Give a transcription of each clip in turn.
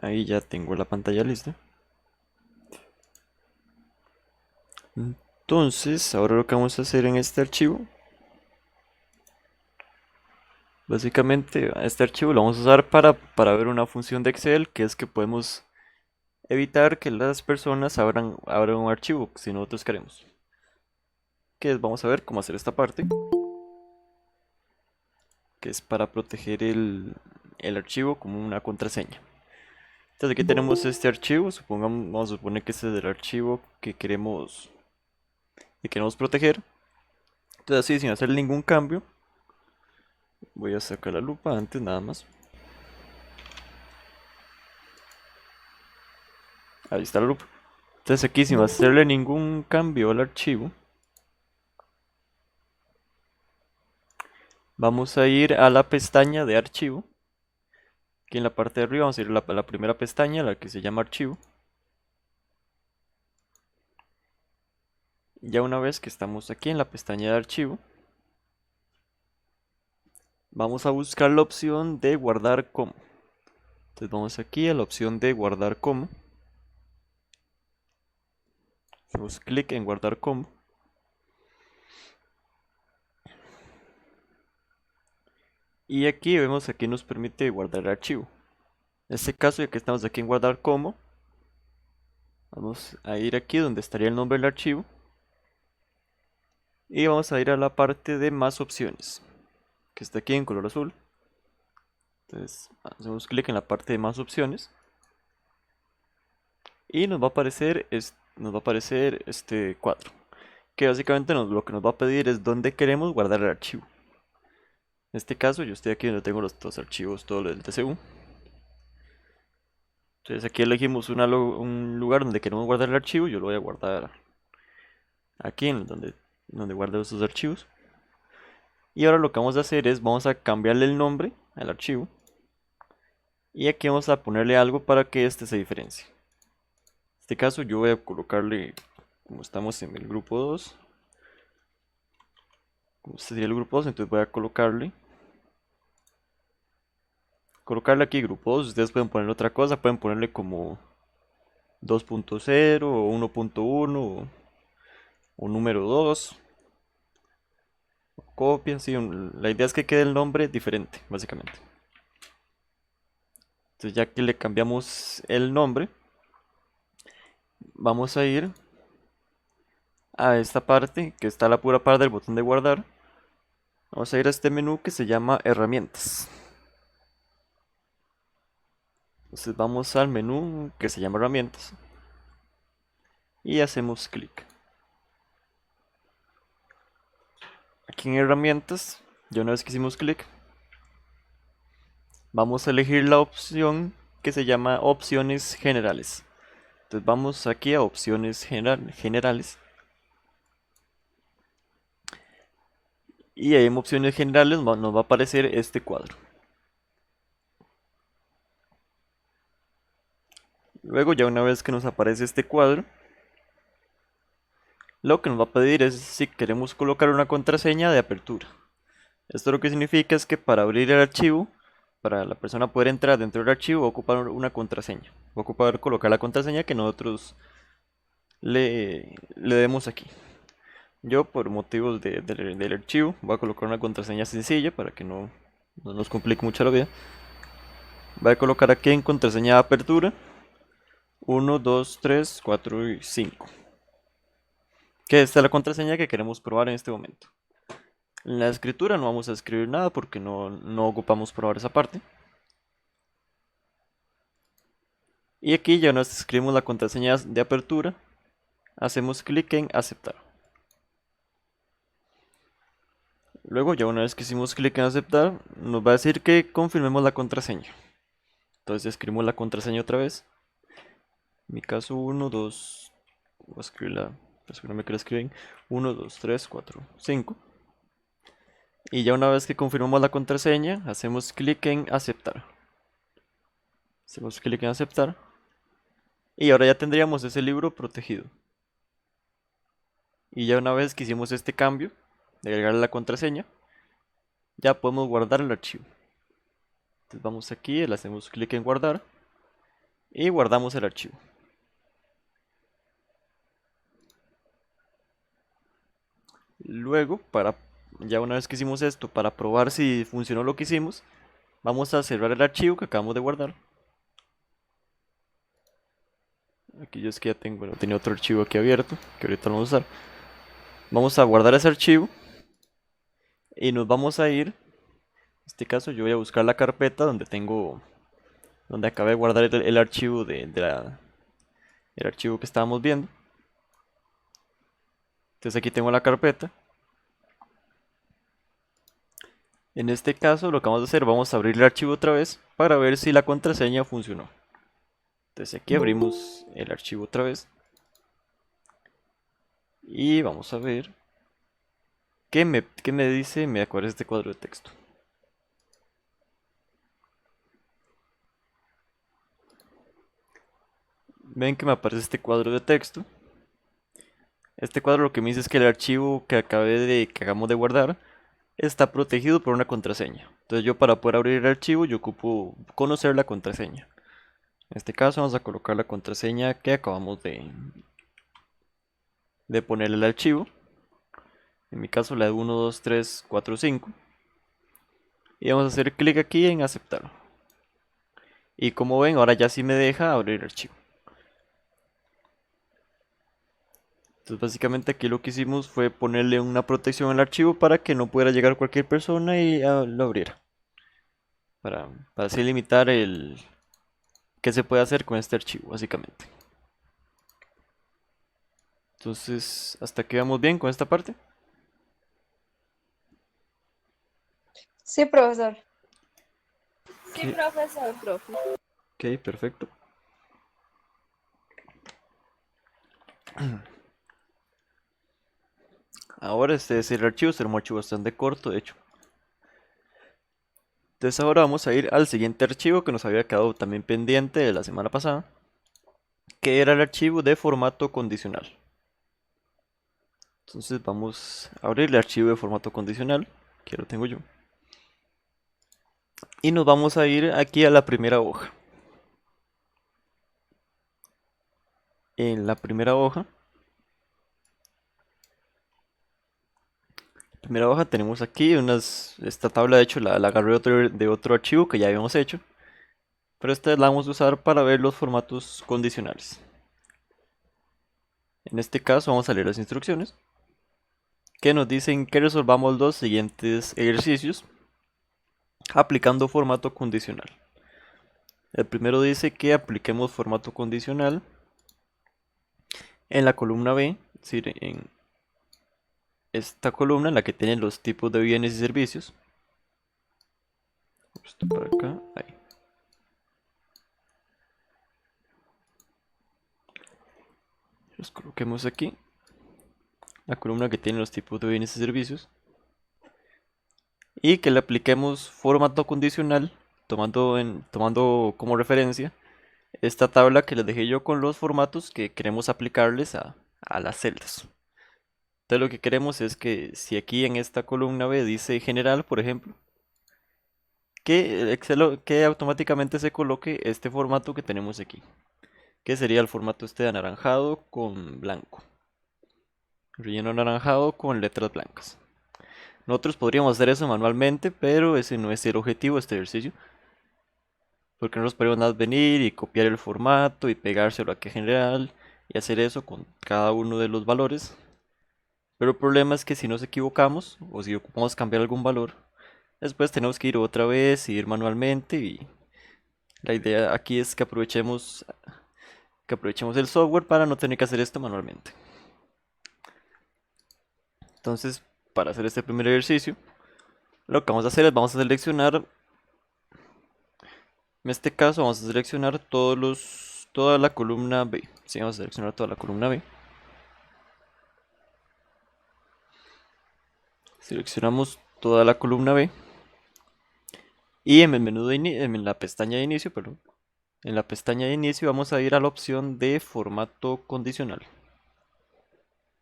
Ahí ya tengo la pantalla lista. Entonces, ahora lo que vamos a hacer en este archivo, básicamente este archivo lo vamos a usar para ver una función de Excel, que es que podemos evitar que las personas abran un archivo si nosotros queremos. Que es, vamos a ver cómo hacer esta parte, que es para proteger el archivo como una contraseña. Entonces aquí tenemos este archivo, supongamos, vamos a suponer que este es el archivo que queremos proteger. Entonces así, sin hacer ningún cambio, voy a sacar la lupa antes nada más. Ahí está la lupa. Entonces aquí sin hacerle ningún cambio al archivo, vamos a ir a la pestaña de archivo. Aquí en la parte de arriba vamos a ir a la primera pestaña, la que se llama archivo. Ya una vez que estamos aquí en la pestaña de archivo, vamos a buscar la opción de guardar como. Entonces vamos aquí a la opción de guardar como. Hacemos clic en guardar como. Y aquí vemos aquí nos permite guardar el archivo. En este caso, ya que estamos aquí en guardar como, vamos a ir aquí donde estaría el nombre del archivo. Y vamos a ir a la parte de más opciones, que está aquí en color azul. Entonces hacemos clic en la parte de más opciones. Y nos va a aparecer este cuadro. Que básicamente lo que nos va a pedir es dónde queremos guardar el archivo. En este caso yo estoy aquí donde tengo los archivos, todo lo del TCU. Entonces aquí elegimos un lugar donde queremos guardar el archivo. Yo lo voy a guardar aquí en donde guardo esos archivos. Y ahora lo que vamos a hacer es vamos a cambiarle el nombre al archivo. Y aquí vamos a ponerle algo para que este se diferencie. En este caso yo voy a colocarle, como estamos en el grupo 2, como este sería el grupo 2, entonces voy a colocarle aquí grupo 2. Ustedes pueden ponerle otra cosa, pueden ponerle como 2.0 o 1.1 o número 2, copia, sí, la idea es que quede el nombre diferente, básicamente. Entonces ya que le cambiamos el nombre, vamos a ir a esta parte, que está la pura parte del botón de guardar. Vamos a ir a este menú que se llama herramientas. Entonces vamos al menú que se llama herramientas y hacemos clic. Aquí en herramientas, ya una vez que hicimos clic, vamos a elegir la opción que se llama opciones generales. Entonces vamos aquí a opciones generales. Y ahí en opciones generales nos va a aparecer este cuadro. Luego ya una vez que nos aparece este cuadro, lo que nos va a pedir es si queremos colocar una contraseña de apertura. Esto lo que significa es que para abrir el archivo, para la persona poder entrar dentro del archivo, va a ocupar una contraseña. Va a ocupar colocar la contraseña que nosotros le demos aquí. Yo, por motivos del archivo, voy a colocar una contraseña sencilla para que no nos complique mucho la vida. Voy a colocar aquí en contraseña de apertura 1, 2, 3, 4 y 5. Que esta es la contraseña que queremos probar en este momento. En la escritura no vamos a escribir nada porque no ocupamos probar esa parte. Y aquí ya nos escribimos la contraseña de apertura. Hacemos clic en aceptar. Luego ya una vez que hicimos clic en aceptar, nos va a decir que confirmemos la contraseña. Entonces escribimos la contraseña otra vez. En mi caso 1, 2, voy a escribirla, espérame que la escriben, 1, 2, 3, 4, 5. Y ya una vez que confirmamos la contraseña, hacemos clic en aceptar. Hacemos clic en aceptar. Y ahora ya tendríamos ese libro protegido. Y ya una vez que hicimos este cambio de agregarle la contraseña, ya podemos guardar el archivo. Entonces vamos aquí, le hacemos clic en guardar. y guardamos el archivo. Luego, ya una vez que hicimos esto, para probar si funcionó lo que hicimos, vamos a cerrar el archivo que acabamos de guardar. Aquí yo es que ya tengo, bueno, tenía otro archivo aquí abierto, que ahorita lo vamos a usar. Vamos a guardar ese archivo y nos vamos a ir. En este caso yo voy a buscar la carpeta donde acabé de guardar el archivo el archivo que estábamos viendo. Entonces aquí tengo la carpeta. En este caso lo que vamos a hacer, vamos a abrir el archivo otra vez para ver si la contraseña funcionó. Entonces aquí abrimos el archivo otra vez. Y vamos a ver qué me dice, me acuerdo este cuadro de texto. Ven que me aparece este cuadro de texto. Este cuadro lo que me dice es que el archivo que acabamos de guardar está protegido por una contraseña. Entonces yo para poder abrir el archivo yo ocupo conocer la contraseña. En este caso vamos a colocar la contraseña que acabamos de ponerle al archivo. En mi caso la de 1, 2, 3, 4, 5. Y vamos a hacer clic aquí en aceptar. Y como ven ahora ya sí me deja abrir el archivo. Entonces básicamente aquí lo que hicimos fue ponerle una protección al archivo para que no pudiera llegar cualquier persona y lo abriera. Para así limitar el qué se puede hacer con este archivo, básicamente. Entonces, hasta aquí vamos bien con esta parte. Sí, profesor. Sí, profesor, profe. Ok, perfecto. Ahora este es el archivo, será un archivo bastante corto, de hecho. Entonces ahora vamos a ir al siguiente archivo que nos había quedado también pendiente de la semana pasada, que era el archivo de formato condicional. Entonces vamos a abrir el archivo de formato condicional, que lo tengo yo. Y nos vamos a ir aquí a la primera hoja. En la primera hoja tenemos aquí esta tabla, de hecho la agarré de otro archivo que ya habíamos hecho, pero esta la vamos a usar para ver los formatos condicionales. En este caso vamos a leer las instrucciones que nos dicen que resolvamos los siguientes ejercicios aplicando formato condicional. El primero dice que apliquemos formato condicional en la columna B, es decir, en esta columna en la que tienen los tipos de bienes y servicios. Esto para acá, ahí. Los coloquemos aquí. La columna que tiene los tipos de bienes y servicios. Y que le apliquemos formato condicional, tomando como referencia esta tabla que les dejé yo con los formatos que queremos aplicarles a las celdas. Entonces lo que queremos es que si aquí en esta columna B dice general, por ejemplo, que automáticamente se coloque este formato que tenemos aquí, que sería el formato este de anaranjado con blanco, relleno anaranjado con letras blancas. Nosotros podríamos hacer eso manualmente, pero ese no es el objetivo de este ejercicio, porque nosotros podríamos nada más venir y copiar el formato y pegárselo aquí a general y hacer eso con cada uno de los valores. Pero el problema es que si nos equivocamos o si ocupamos cambiar algún valor, después tenemos que ir otra vez y ir manualmente, y la idea aquí es que aprovechemos el software para no tener que hacer esto manualmente. Entonces, para hacer este primer ejercicio, lo que vamos a hacer es vamos a seleccionar, en este caso vamos a seleccionar toda la columna B. Sí, vamos a seleccionar toda la columna B. Seleccionamos toda la columna B. Y en el menú en la pestaña de inicio, perdón, en la pestaña de inicio vamos a ir a la opción de formato condicional.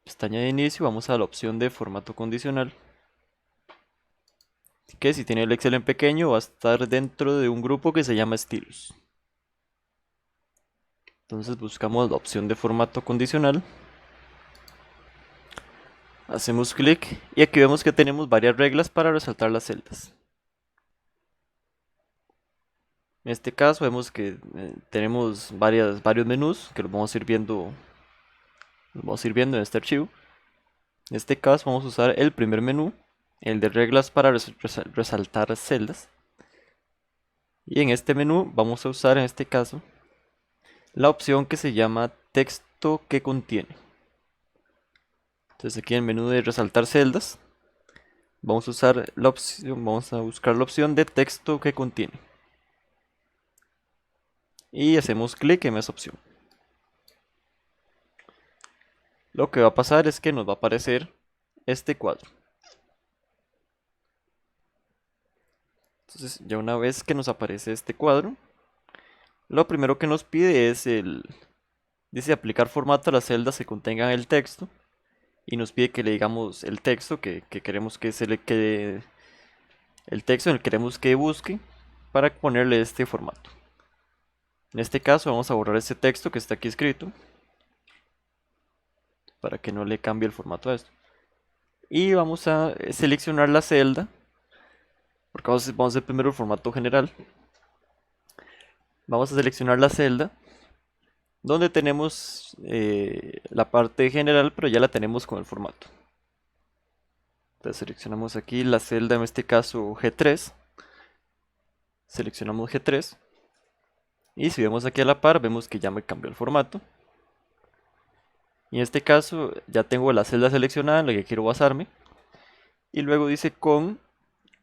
Pestaña de inicio, vamos a la opción de formato condicional, que si tiene el Excel en pequeño va a estar dentro de un grupo que se llama estilos. Entonces buscamos la opción de formato condicional. Hacemos clic y aquí vemos que tenemos varias reglas para resaltar las celdas. En este caso vemos que tenemos varios menús que los vamos a ir viendo en este archivo. En este caso vamos a usar el primer menú, el de reglas para resaltar celdas. Y en este menú vamos a usar en este caso la opción que se llama texto que contiene. Entonces aquí en el menú de resaltar celdas vamos a usar la opción, vamos a buscar la opción de texto que contiene. Y hacemos clic en esa opción. Lo que va a pasar es que nos va a aparecer este cuadro. Entonces ya una vez que nos aparece este cuadro, lo primero que nos pide es dice aplicar formato a las celdas que contengan el texto. Y nos pide que le digamos el texto que queremos que se le quede, el texto en el que queremos que busque para ponerle este formato. En este caso vamos a borrar este texto que está aquí escrito para que no le cambie el formato a esto. Y vamos a seleccionar la celda, porque vamos a hacer primero el formato general. Vamos a seleccionar la celda donde tenemos la parte general, pero ya la tenemos con el formato. Entonces seleccionamos aquí la celda, en este caso G3. Seleccionamos G3. Y si vemos aquí a la par, vemos que ya me cambió el formato. Y en este caso ya tengo la celda seleccionada en la que quiero basarme. Y luego dice con,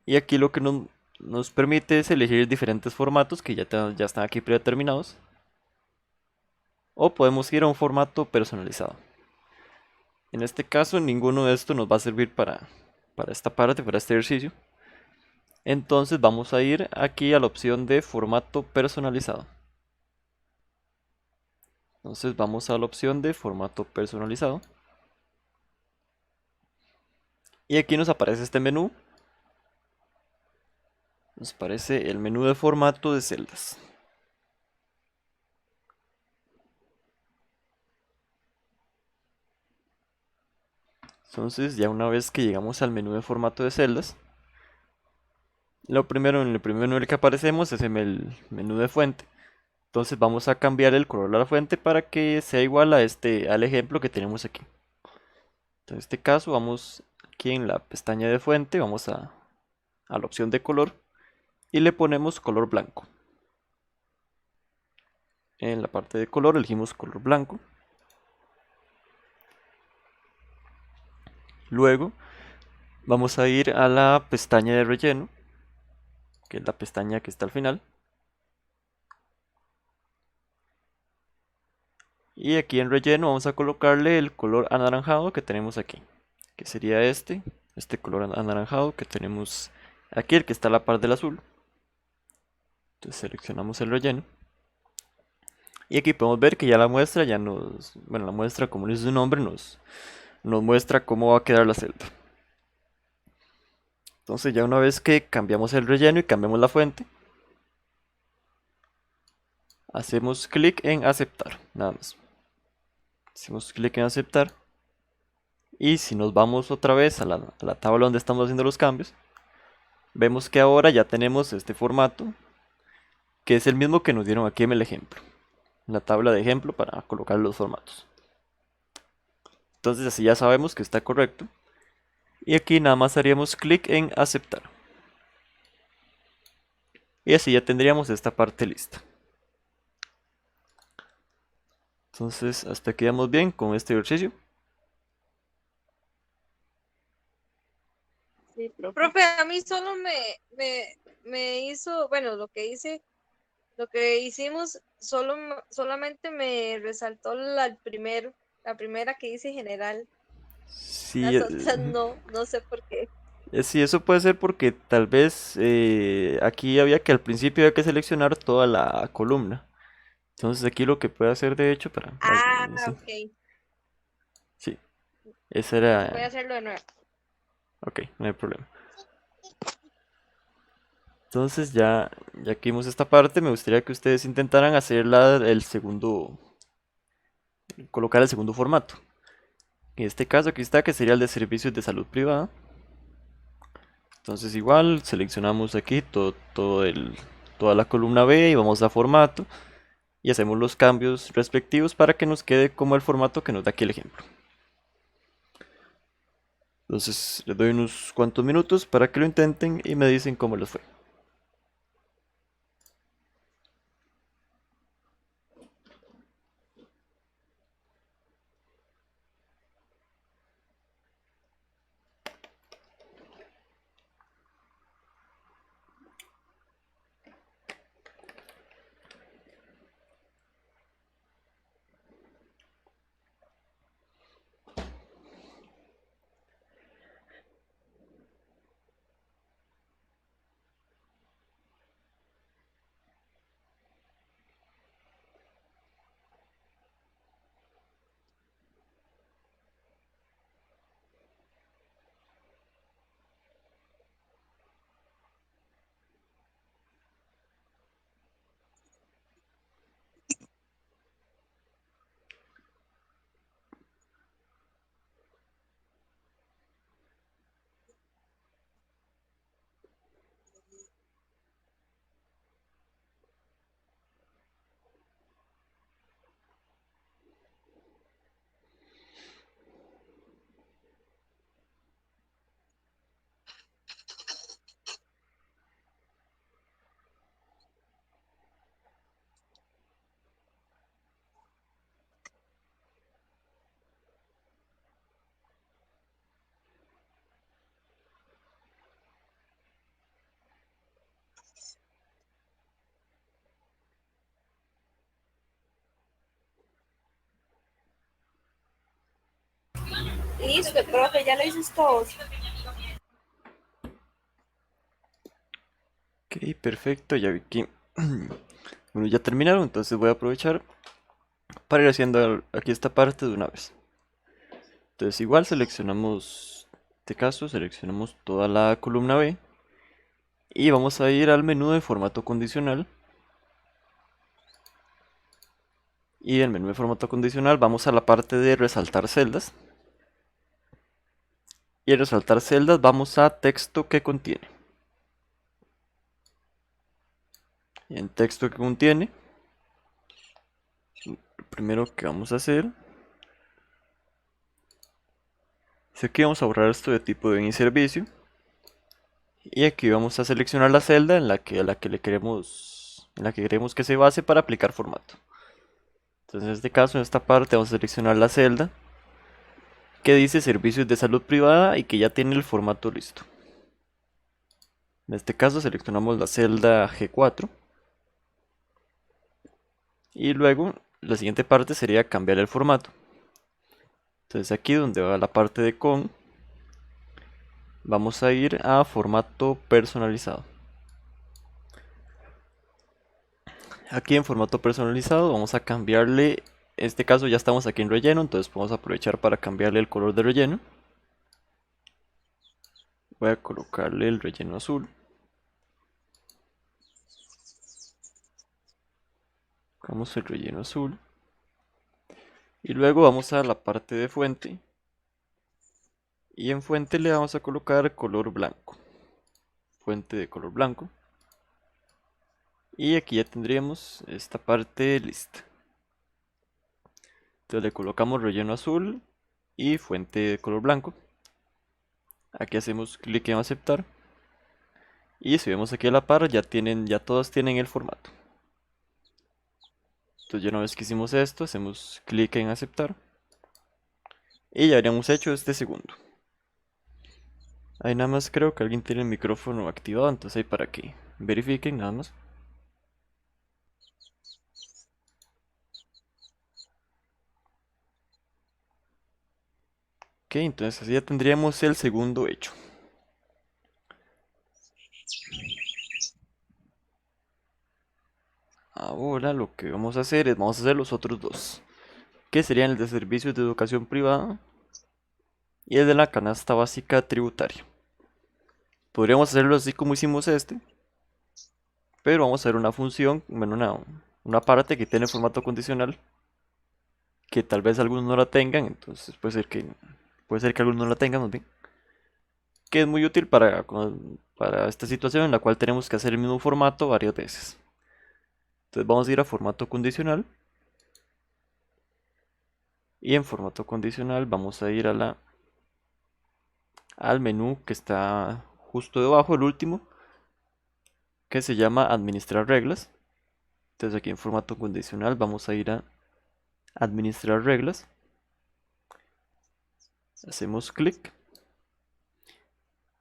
y aquí lo que nos permite es elegir diferentes formatos que ya están aquí predeterminados. O podemos ir a un formato personalizado. En este caso ninguno de estos nos va a servir para esta parte, para este ejercicio. Entonces vamos a ir aquí a la opción de formato personalizado. Entonces vamos a la opción de formato personalizado. Y aquí nos aparece este menú. Nos aparece el menú de formato de celdas. Entonces ya una vez que llegamos al menú de formato de celdas, en el primer menú en el que aparecemos es el menú de fuente. Entonces vamos a cambiar el color de la fuente para que sea igual a al ejemplo que tenemos aquí. Entonces, en este caso vamos aquí en la pestaña de fuente, vamos a la opción de color y le ponemos color blanco. En la parte de color elegimos color blanco. Luego vamos a ir a la pestaña de relleno, que es la pestaña que está al final. Y aquí en relleno vamos a colocarle el color anaranjado que tenemos aquí, que sería este color anaranjado que tenemos aquí, el que está a la par del azul. Entonces seleccionamos el relleno. Y aquí podemos ver que ya la muestra la muestra, como dice su nombre, nos muestra cómo va a quedar la celda. Entonces ya una vez que cambiamos el relleno y cambiamos la fuente, hacemos clic en aceptar, nada más. Hacemos clic en aceptar. Y si nos vamos otra vez a la tabla donde estamos haciendo los cambios, vemos que ahora ya tenemos este formato, que es el mismo que nos dieron aquí en el ejemplo, en la tabla de ejemplo para colocar los formatos. Entonces así ya sabemos que está correcto. Y aquí nada más haríamos clic en aceptar. Y así ya tendríamos esta parte lista. Entonces hasta aquí vamos bien con este ejercicio. Sí, profe. Profe, a mí solo me hizo, bueno, lo que hicimos, solamente me resaltó la primera que hice general. Sí, Las otras no sé por qué. sí, eso puede ser porque tal vez aquí había que al principio había que seleccionar toda la columna. Entonces aquí lo que puede hacer de hecho Ah, sí, ok. sí, esa Voy a era. hacerlo de nuevo. Ok, no hay problema. Entonces ya que vimos esta parte, me gustaría que ustedes intentaran hacer el segundo colocar el segundo formato. En este caso aquí está, que sería el de servicios de salud privada. Entonces igual seleccionamos aquí toda la columna B y vamos a formato y hacemos los cambios respectivos para que nos quede como el formato que nos da aquí el ejemplo. Entonces les doy unos cuantos minutos para que lo intenten y me dicen cómo les fue. Listo, profe, ya lo hizo todo. Ok, perfecto, ya vi que bueno, ya terminaron, entonces voy a aprovechar para ir haciendo aquí esta parte de una vez. Entonces igual seleccionamos, en este caso seleccionamos toda la columna B y vamos a ir al menú de formato condicional. Y en el menú de formato condicional vamos a la parte de resaltar celdas. Y en resaltar celdas vamos a texto que contiene. Y en texto que contiene, lo primero que vamos a hacer es aquí vamos a borrar esto de tipo de bien y servicio. Y aquí vamos a seleccionar la celda en la que queremos que se base para aplicar formato. Entonces en este caso, en esta parte vamos a seleccionar la celda que dice servicios de salud privada y que ya tiene el formato listo. En este caso seleccionamos la celda G4. Y luego la siguiente parte sería cambiar el formato. Entonces aquí donde va la parte de con, vamos a ir a formato personalizado. Aquí en formato personalizado vamos a cambiarle, en este caso ya estamos aquí en relleno, entonces vamos a aprovechar para cambiarle el color de relleno. Voy a colocarle el relleno azul. Colocamos el relleno azul. Y luego vamos a la parte de fuente. Y en fuente le vamos a colocar color blanco. Fuente de color blanco. Y aquí ya tendríamos esta parte lista. Entonces le colocamos relleno azul y fuente de color blanco. Aquí hacemos clic en aceptar. Y si vemos aquí a la par, ya todos tienen el formato. Entonces ya una vez que hicimos esto, hacemos clic en aceptar. Y ya habríamos hecho este segundo. Ahí nada más creo que alguien tiene el micrófono activado, entonces ahí para que verifiquen nada más. Ok, entonces así ya tendríamos el segundo hecho. Ahora lo que vamos a hacer es, vamos a hacer los otros dos, que serían el de servicios de educación privada y el de la canasta básica tributaria. Podríamos hacerlo así como hicimos este, pero vamos a hacer una función, bueno, una parte que tiene formato condicional, que tal vez algunos no la tengan, entonces puede ser que algunos no la tengan, más bien, que es muy útil para esta situación en la cual tenemos que hacer el mismo formato varias veces. Entonces vamos a ir a formato condicional y en formato condicional vamos a ir al menú que está justo debajo, el último, que se llama administrar reglas. Entonces aquí en formato condicional vamos a ir a administrar reglas, hacemos clic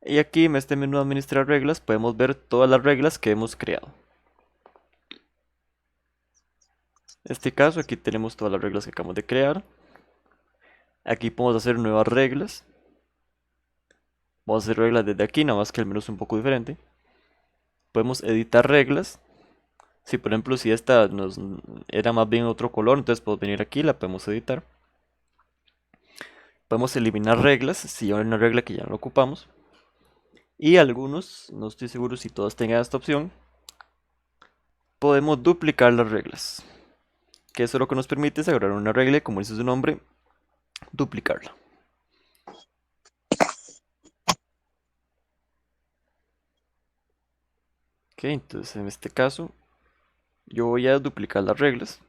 y aquí en este menú de administrar reglas podemos ver todas las reglas que hemos creado. En este caso aquí tenemos todas las reglas que acabamos de crear. Aquí podemos hacer nuevas reglas. Vamos a hacer reglas desde aquí, nada más que el menú es un poco diferente. Podemos editar reglas. Si por ejemplo si esta era más bien otro color, entonces podemos venir aquí, la podemos editar. Podemos eliminar reglas, si hay una regla que ya no ocupamos. Y algunos, no estoy seguro si todos tengan esta opción, podemos duplicar las reglas. Que eso lo que nos permite es agarrar una regla y, como dice su nombre, duplicarla. Ok, entonces en este caso yo voy a duplicar las reglas.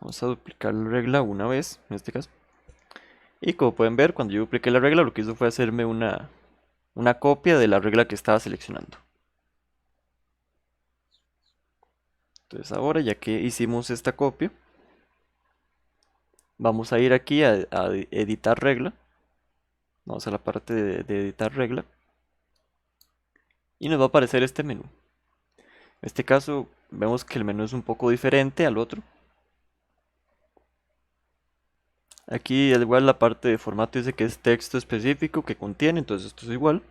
Vamos a duplicar la regla una vez, en este caso. Y como pueden ver, cuando yo dupliqué la regla, lo que hizo fue hacerme una copia de la regla que estaba seleccionando. Entonces ahora, ya que hicimos esta copia, vamos a ir aquí a editar regla. Vamos a la parte de editar regla. Y nos va a aparecer este menú. En este caso, vemos que el menú es un poco diferente al otro. Aquí al igual la parte de formato dice que es texto específico que contiene, entonces esto es igual.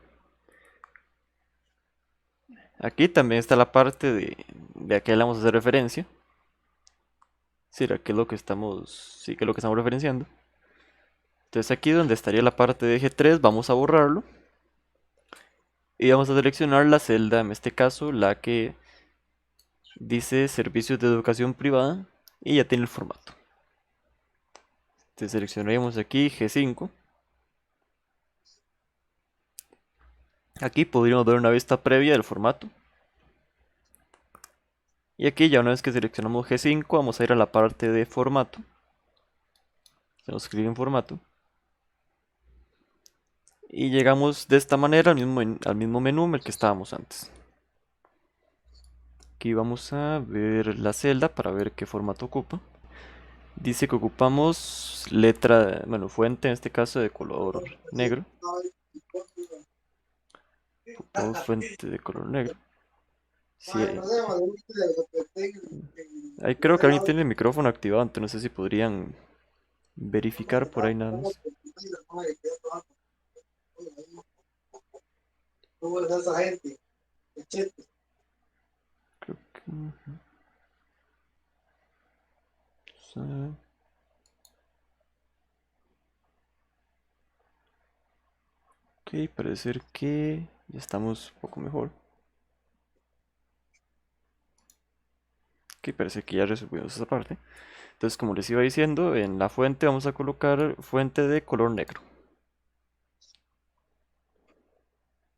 Aquí también está la parte de a qué le vamos a hacer referencia. Sí, que es lo que estamos referenciando. Entonces aquí donde estaría la parte de eje 3 vamos a borrarlo. Y vamos a seleccionar la celda, en este caso la que dice servicios de educación privada y ya tiene el formato. Entonces seleccionaremos aquí G5. Aquí podríamos ver una vista previa del formato. Y aquí ya una vez que seleccionamos G5 vamos a ir a la parte de formato. Hacemos clic en formato. Y llegamos de esta manera al mismo menú en el que estábamos antes. Aquí vamos a ver la celda para ver qué formato ocupa. Dice que ocupamos fuente en este caso de color negro. Ocupamos fuente de color negro. Sí, ahí creo que alguien tiene el micrófono activado, entonces no sé si podrían verificar por ahí nada más. Creo que... Ok, parece ser que ya estamos un poco mejor. Ok, parece que ya resolvimos esa parte. Entonces, como les iba diciendo, en la fuente vamos a colocar fuente de color negro.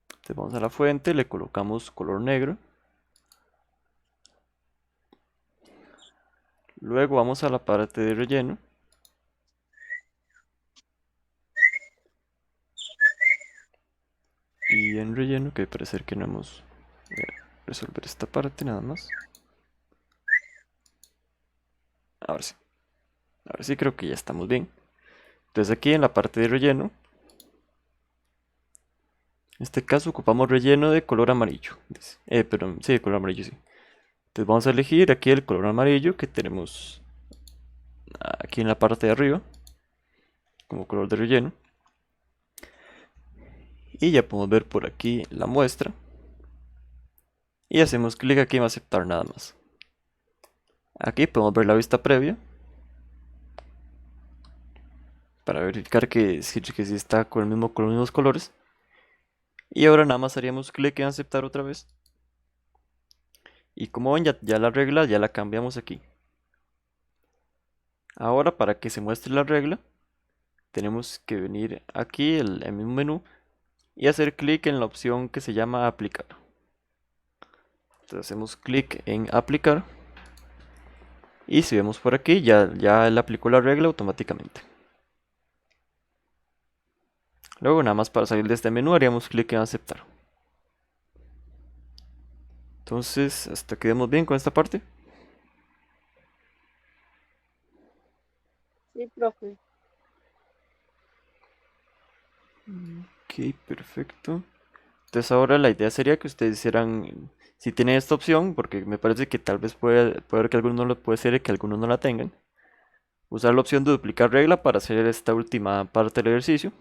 Entonces vamos a la fuente, le colocamos color negro. Luego vamos a la parte de relleno. Y en relleno, que parece ser que no hemos... Voy a resolver esta parte nada más. Ahora sí. Ahora sí creo que ya estamos bien. Entonces aquí en la parte de relleno, en este caso ocupamos relleno de color amarillo. Perdón, sí, de color amarillo, sí. Entonces vamos a elegir aquí el color amarillo que tenemos aquí en la parte de arriba, como color de relleno. Y ya podemos ver por aquí la muestra. Y hacemos clic aquí en aceptar nada más. Aquí podemos ver la vista previa. Para verificar que sí está con los mismos colores. Y ahora nada más haríamos clic en aceptar otra vez. Y como ven, ya la regla ya la cambiamos aquí. Ahora, para que se muestre la regla, tenemos que venir aquí en el mismo menú y hacer clic en la opción que se llama aplicar. Entonces hacemos clic en aplicar y si vemos por aquí ya él aplicó la regla automáticamente. Luego nada más para salir de este menú haríamos clic en aceptar. Entonces hasta quedemos bien con esta parte. Sí, profe. Ok, perfecto. Entonces ahora la idea sería que ustedes hicieran, si tienen esta opción, porque me parece que tal vez puede haber que algunos no lo puede ser y que algunos no la tengan, usar la opción de duplicar regla para hacer esta última parte del ejercicio,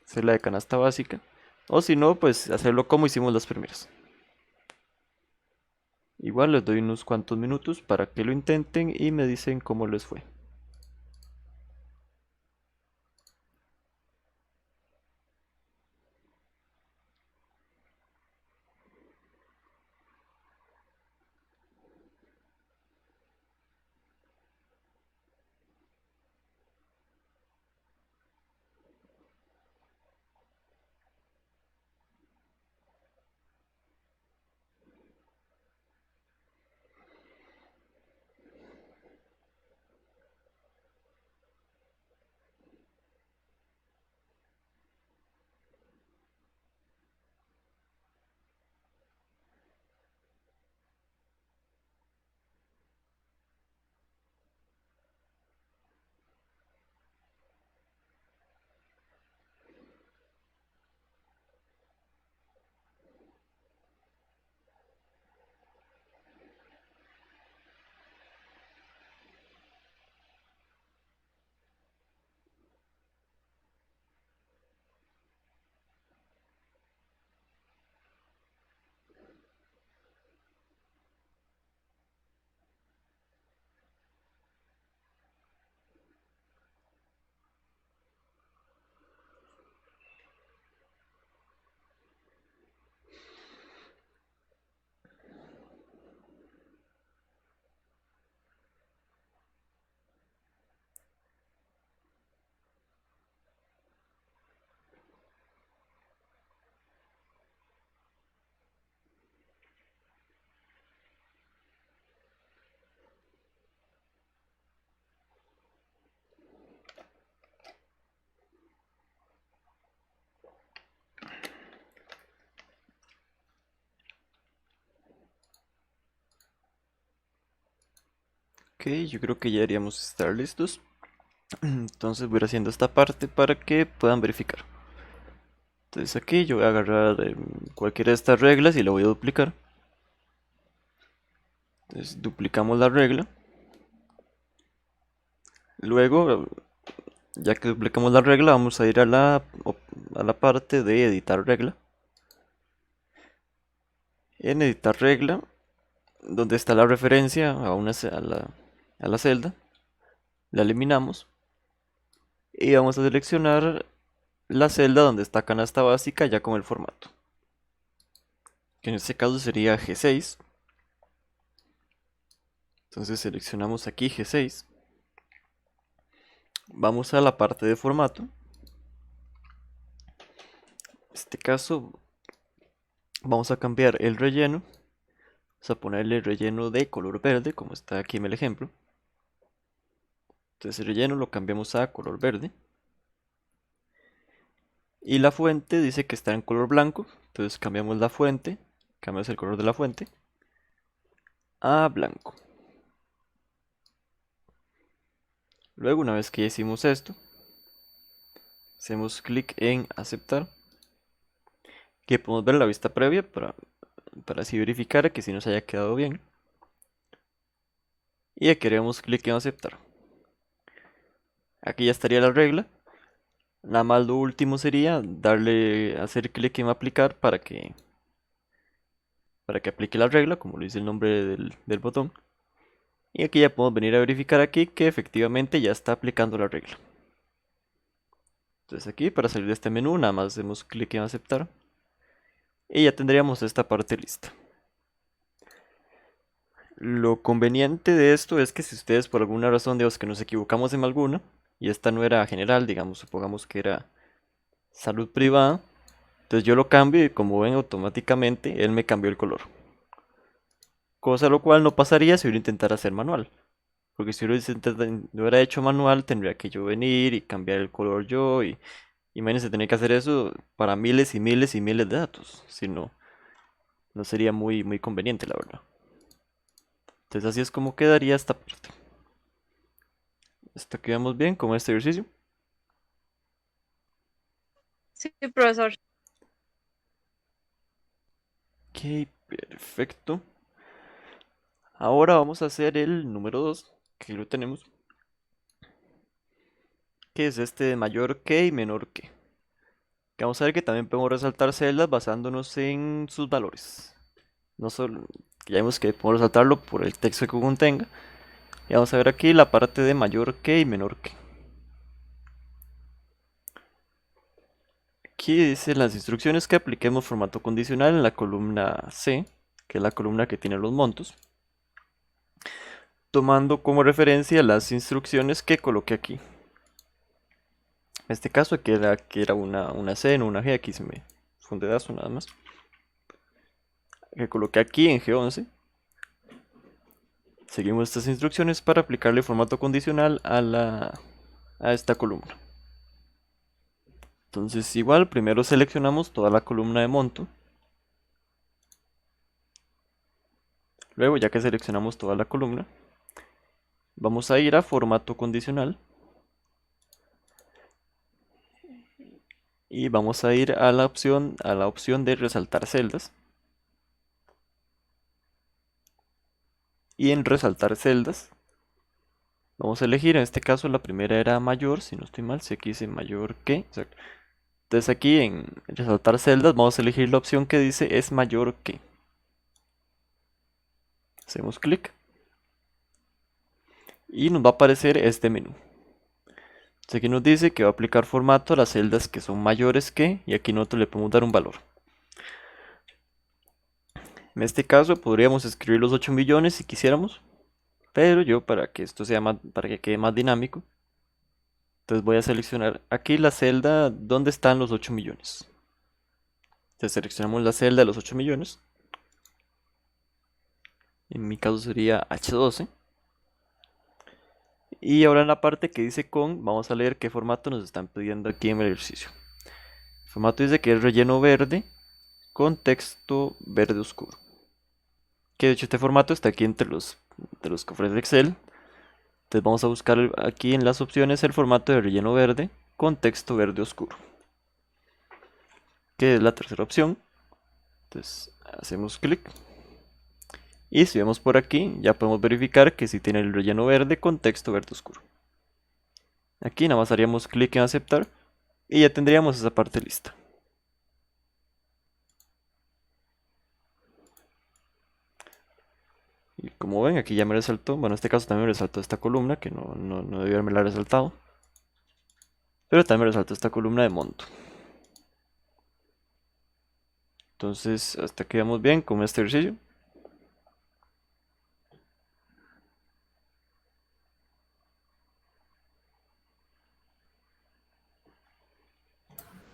hacer la de canasta básica, o si no, pues hacerlo como hicimos las primeras. Igual les doy unos cuantos minutos para que lo intenten y me dicen cómo les fue. Ok, yo creo que ya deberíamos estar listos. Entonces voy a ir haciendo esta parte para que puedan verificar. Entonces aquí yo voy a agarrar cualquiera de estas reglas y la voy a duplicar. Entonces duplicamos la regla. Luego, ya que duplicamos la regla, vamos a ir a la parte de editar regla. En editar regla, donde está la referencia a la celda, la eliminamos y vamos a seleccionar la celda donde está canasta básica ya con el formato, que en este caso sería G6. Entonces seleccionamos aquí G6, vamos a la parte de formato. En este caso vamos a cambiar el relleno, vamos a ponerle relleno de color verde como está aquí en el ejemplo. Entonces el relleno lo cambiamos a color verde. Y la fuente dice que está en color blanco, entonces cambiamos la fuente, cambiamos el color de la fuente a blanco. Luego, una vez que ya hicimos esto, hacemos clic en aceptar. Aquí podemos ver la vista previa para así verificar que si nos haya quedado bien. Y aquí haremos clic en aceptar. Aquí ya estaría la regla. Nada más lo último sería hacer clic en aplicar para que aplique la regla, como lo dice el nombre del botón. Y aquí ya podemos venir a verificar aquí que efectivamente ya está aplicando la regla. Entonces aquí para salir de este menú nada más hacemos clic en aceptar. Y ya tendríamos esta parte lista. Lo conveniente de esto es que si ustedes por alguna razón, digamos que nos equivocamos en alguna, y esta no era general, digamos, supongamos que era salud privada, entonces yo lo cambio y como ven automáticamente él me cambió el color. Cosa lo cual no pasaría si hubiera intentado hacer manual. Porque si lo hubiera hecho manual, tendría que yo venir y cambiar el color yo. Y imagínense tener que hacer eso para miles y miles y miles de datos. Si no, no sería muy, muy conveniente, la verdad. Entonces así es como quedaría esta parte. ¿Hasta quedamos bien con este ejercicio? Sí, profesor. Ok, perfecto. Ahora vamos a hacer el número 2 que lo tenemos. Que es este de mayor que y menor que. Que vamos a ver que también podemos resaltar celdas basándonos en sus valores. No solo, ya vimos que podemos resaltarlo por el texto que contenga. Y vamos a ver aquí la parte de mayor que y menor que. Aquí dice las instrucciones que apliquemos formato condicional en la columna C, que es la columna que tiene los montos, tomando como referencia las instrucciones que coloqué aquí. En este caso aquí era que era una C, no una G, aquí se me fue un dedazo nada más. Que coloqué aquí en G11. Seguimos estas instrucciones para aplicarle formato condicional a esta columna. Entonces igual, primero seleccionamos toda la columna de monto. Luego, ya que seleccionamos toda la columna, vamos a ir a formato condicional. Y vamos a ir a la opción de resaltar celdas. Y en resaltar celdas, vamos a elegir, en este caso la primera era mayor, si no estoy mal, si aquí dice mayor que. Exacto. Entonces aquí en resaltar celdas vamos a elegir la opción que dice es mayor que. Hacemos clic. Y nos va a aparecer este menú. Entonces aquí nos dice que va a aplicar formato a las celdas que son mayores que, y aquí nosotros le podemos dar un valor. En este caso podríamos escribir los 8 millones si quisiéramos, pero yo para que esto sea más, para que quede más dinámico, entonces voy a seleccionar aquí la celda donde están los 8 millones. Entonces seleccionamos la celda de los 8 millones. En mi caso sería H12. Y ahora en la parte que dice con, vamos a leer qué formato nos están pidiendo aquí en el ejercicio. El formato dice que es relleno verde con texto verde oscuro. Que de hecho este formato está aquí entre los que ofrece Excel. Entonces vamos a buscar aquí en las opciones el formato de relleno verde con texto verde oscuro, que es la tercera opción. Entonces hacemos clic y si vemos por aquí ya podemos verificar que si tiene el relleno verde con texto verde oscuro. Aquí nada más haríamos clic en aceptar y ya tendríamos esa parte lista. Y como ven aquí ya me resaltó, bueno en este caso también me resaltó esta columna que no debió haberme la resaltado, pero también me resaltó esta columna de monto. Entonces hasta aquí vamos bien con este ejercicio.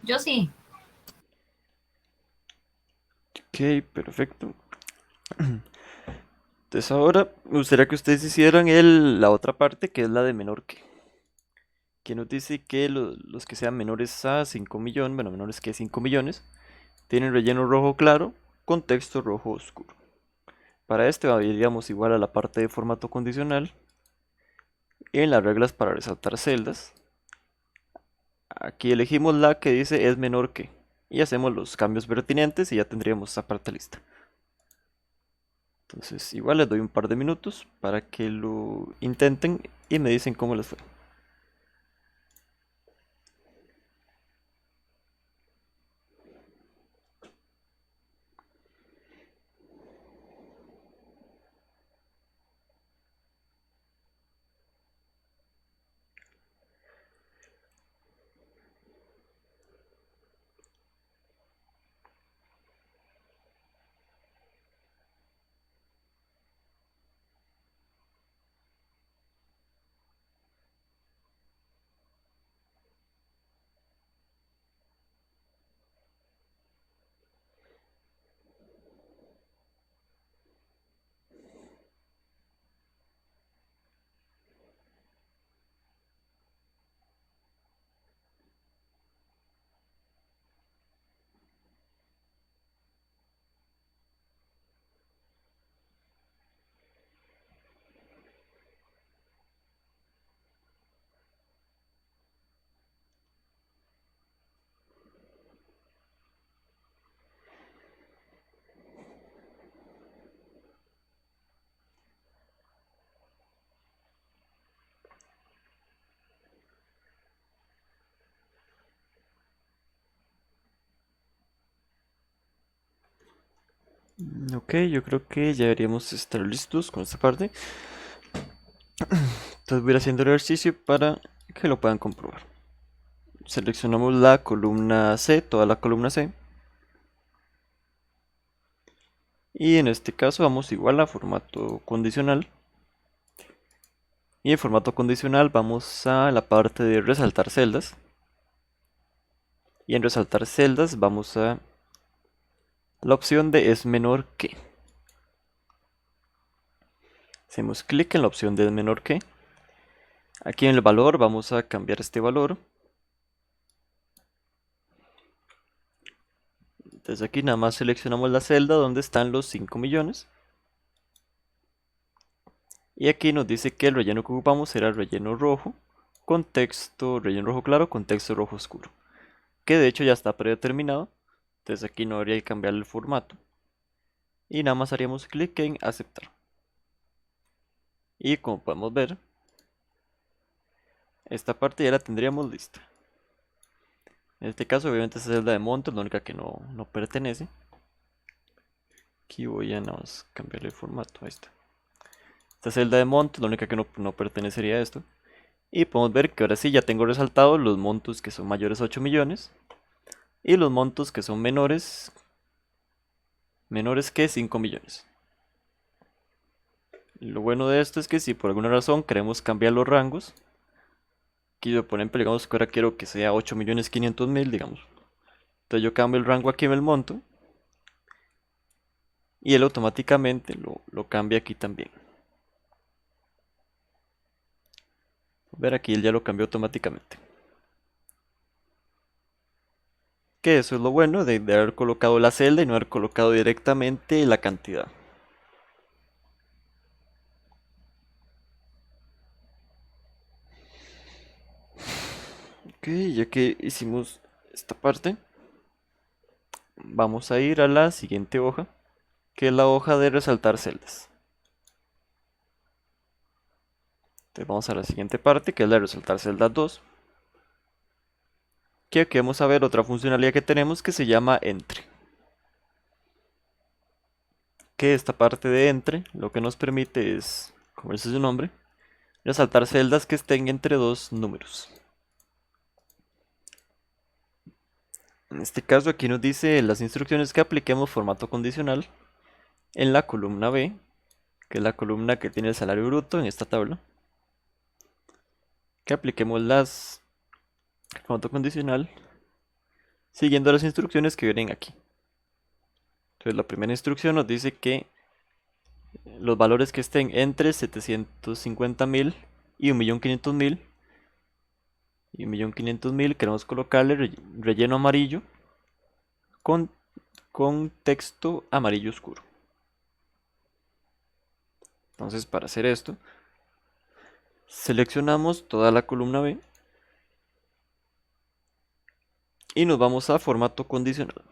Yo sí. Ok, perfecto. Entonces ahora me gustaría que ustedes hicieran la otra parte que es la de menor que nos dice que los que sean menores a 5 millones, bueno, menores que 5 millones, tienen relleno rojo claro con texto rojo oscuro. Para este iríamos igual a la parte de formato condicional. En las reglas para resaltar celdas, aquí elegimos la que dice es menor que y hacemos los cambios pertinentes y ya tendríamos esa parte lista. Entonces igual les doy un par de minutos para que lo intenten y me dicen cómo les fue. Ok, yo creo que ya deberíamos estar listos con esta parte. Entonces voy a ir haciendo el ejercicio para que lo puedan comprobar. Seleccionamos la columna C, toda la columna C. Y en este caso vamos igual a formato condicional. Y en formato condicional vamos a la parte de resaltar celdas. Y en resaltar celdas vamos a la opción de es menor que. Hacemos clic en la opción de es menor que. Aquí en el valor vamos a cambiar este valor. Entonces aquí nada más seleccionamos la celda donde están los 5 millones. Y aquí nos dice que el relleno que ocupamos será el relleno rojo con texto, relleno rojo claro con texto rojo oscuro. Que de hecho ya está predeterminado. Entonces aquí no habría que cambiar el formato. Y nada más haríamos clic en aceptar. Y como podemos ver, esta parte ya la tendríamos lista. En este caso obviamente esta celda de monto es la única que no pertenece. Aquí voy a nada más cambiarle el formato. Ahí está. Esta celda de monto es la única que no pertenecería a esto. Y podemos ver que ahora sí ya tengo resaltados los montos que son mayores a 8 millones. Y los montos que son menores que 5 millones. Lo bueno de esto es que si por alguna razón queremos cambiar los rangos, aquí lo ponen, pero digamos que ahora quiero que sea 8.500.000, digamos. Entonces yo cambio el rango aquí en el monto y él automáticamente lo cambia aquí también. Ver aquí él ya lo cambió automáticamente. Que eso es lo bueno de haber colocado la celda y no haber colocado directamente la cantidad. Ok, ya que hicimos esta parte, vamos a ir a la siguiente hoja, que es la hoja de resaltar celdas. Entonces vamos a la siguiente parte, que es la de resaltar celdas 2. Que aquí vamos a ver otra funcionalidad que tenemos que se llama entre. Que esta parte de entre lo que nos permite es, como dice su nombre, resaltar celdas que estén entre dos números. En este caso aquí nos dice las instrucciones que apliquemos formato condicional en la columna B, que es la columna que tiene el salario bruto en esta tabla. Que apliquemos las formato condicional siguiendo las instrucciones que vienen aquí. Entonces la primera instrucción nos dice que los valores que estén entre 750.000 y 1.500.000 y 1.500.000 queremos colocarle relleno amarillo con texto amarillo oscuro. Entonces para hacer esto seleccionamos toda la columna B y nos vamos a formato condicional.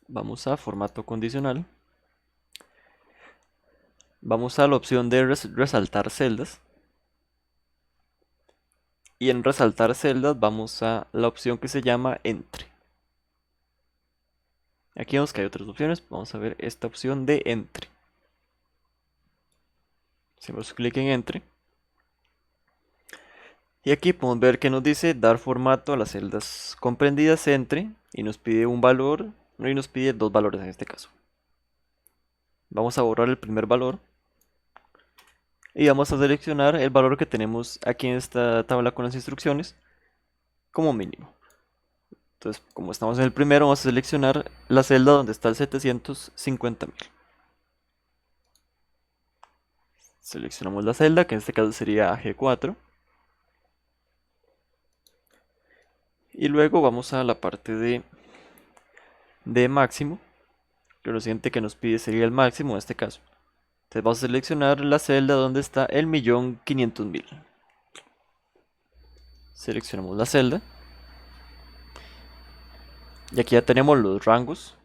Vamos a formato condicional. Vamos a la opción de resaltar celdas. Y en resaltar celdas vamos a la opción que se llama entre. Aquí vemos que hay otras opciones. Vamos a ver esta opción de entre. Hacemos clic en entre. Y aquí podemos ver que nos dice dar formato a las celdas comprendidas entre. Y nos pide un valor. Y nos pide dos valores en este caso. Vamos a borrar el primer valor. Y vamos a seleccionar el valor que tenemos aquí en esta tabla con las instrucciones como mínimo. Entonces, como estamos en el primero, vamos a seleccionar la celda donde está el 750.000. Seleccionamos la celda, que en este caso sería G4. Y luego vamos a la parte de máximo. Que lo siguiente que nos pide sería el máximo en este caso. Entonces vamos a seleccionar la celda donde está el 1.500.000. Seleccionamos la celda. Y aquí ya tenemos los rangos,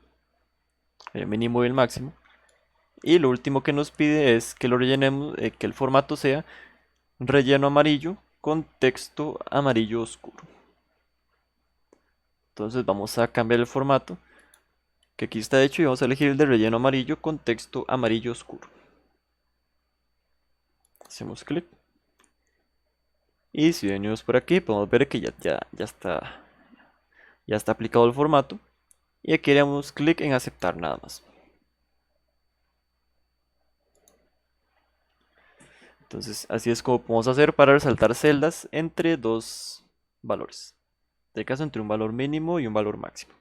el mínimo y el máximo. Y lo último que nos pide es que lo rellenemos, que el formato sea relleno amarillo con texto amarillo oscuro. Entonces vamos a cambiar el formato que aquí está hecho, y vamos a elegir el de relleno amarillo con texto amarillo oscuro. Hacemos clic. Y si venimos por aquí, podemos ver que ya está aplicado el formato. Y aquí le damos clic en aceptar nada más. Entonces, así es como podemos hacer para resaltar celdas entre dos valores. En este caso, entre un valor mínimo y un valor máximo.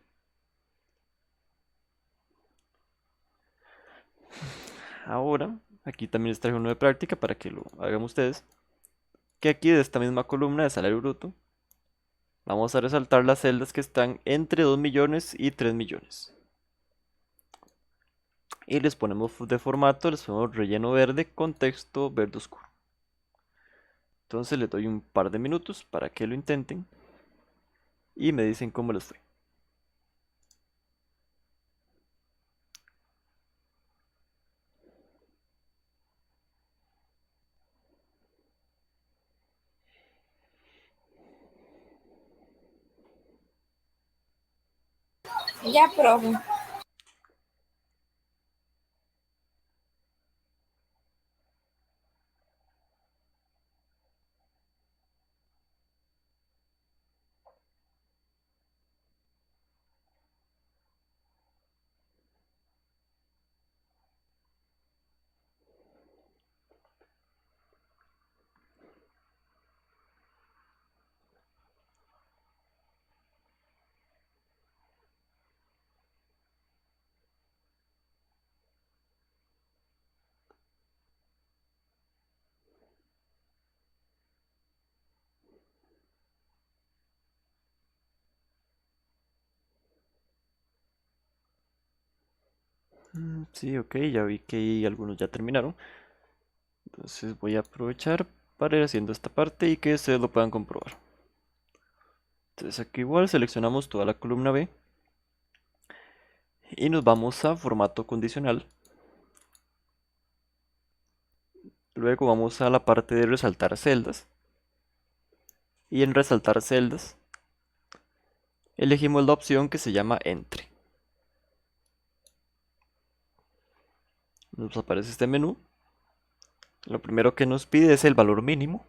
Ahora, aquí también les traigo uno de práctica para que lo hagan ustedes. Que aquí de esta misma columna de salario bruto, vamos a resaltar las celdas que están entre 2 millones y 3 millones. Y les ponemos de formato, les ponemos relleno verde con texto verde oscuro. Entonces les doy un par de minutos para que lo intenten y me dicen cómo les fue. Ya, profe. Sí, ok, ya vi que algunos ya terminaron. Entonces voy a aprovechar para ir haciendo esta parte y que ustedes lo puedan comprobar. Entonces aquí igual seleccionamos toda la columna B y nos vamos a formato condicional. Luego vamos a la parte de resaltar celdas. Y en resaltar celdas elegimos la opción que se llama Entre. Nos aparece este menú. Lo primero que nos pide es el valor mínimo.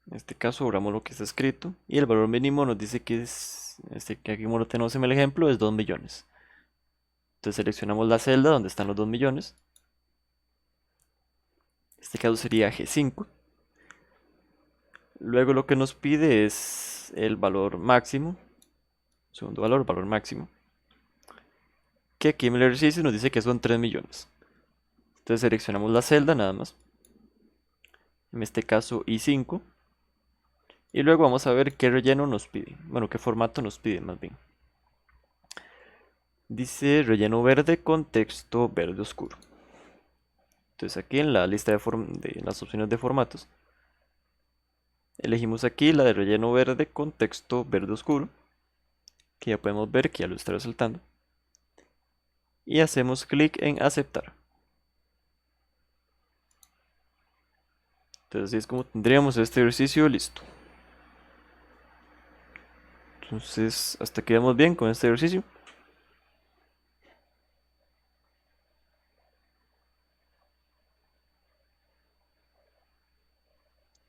En este caso borramos lo que está escrito. Y el valor mínimo nos dice que es, que aquí como lo tenemos en el ejemplo, es 2 millones. Entonces seleccionamos la celda donde están los 2 millones. En este caso sería G5. Luego lo que nos pide es el valor máximo. Segundo valor máximo. Que aquí en el ejercicio nos dice que son 3 millones. Entonces seleccionamos la celda nada más. En este caso I5. Y luego vamos a ver qué relleno nos pide. Bueno, qué formato nos pide más bien. Dice relleno verde con texto verde oscuro. Entonces aquí en la lista de las opciones de formatos, elegimos aquí la de relleno verde con texto verde oscuro, que ya podemos ver que ya lo está resaltando. Y hacemos clic en aceptar. Entonces así es como tendríamos este ejercicio listo. Entonces hasta aquí vamos bien con este ejercicio.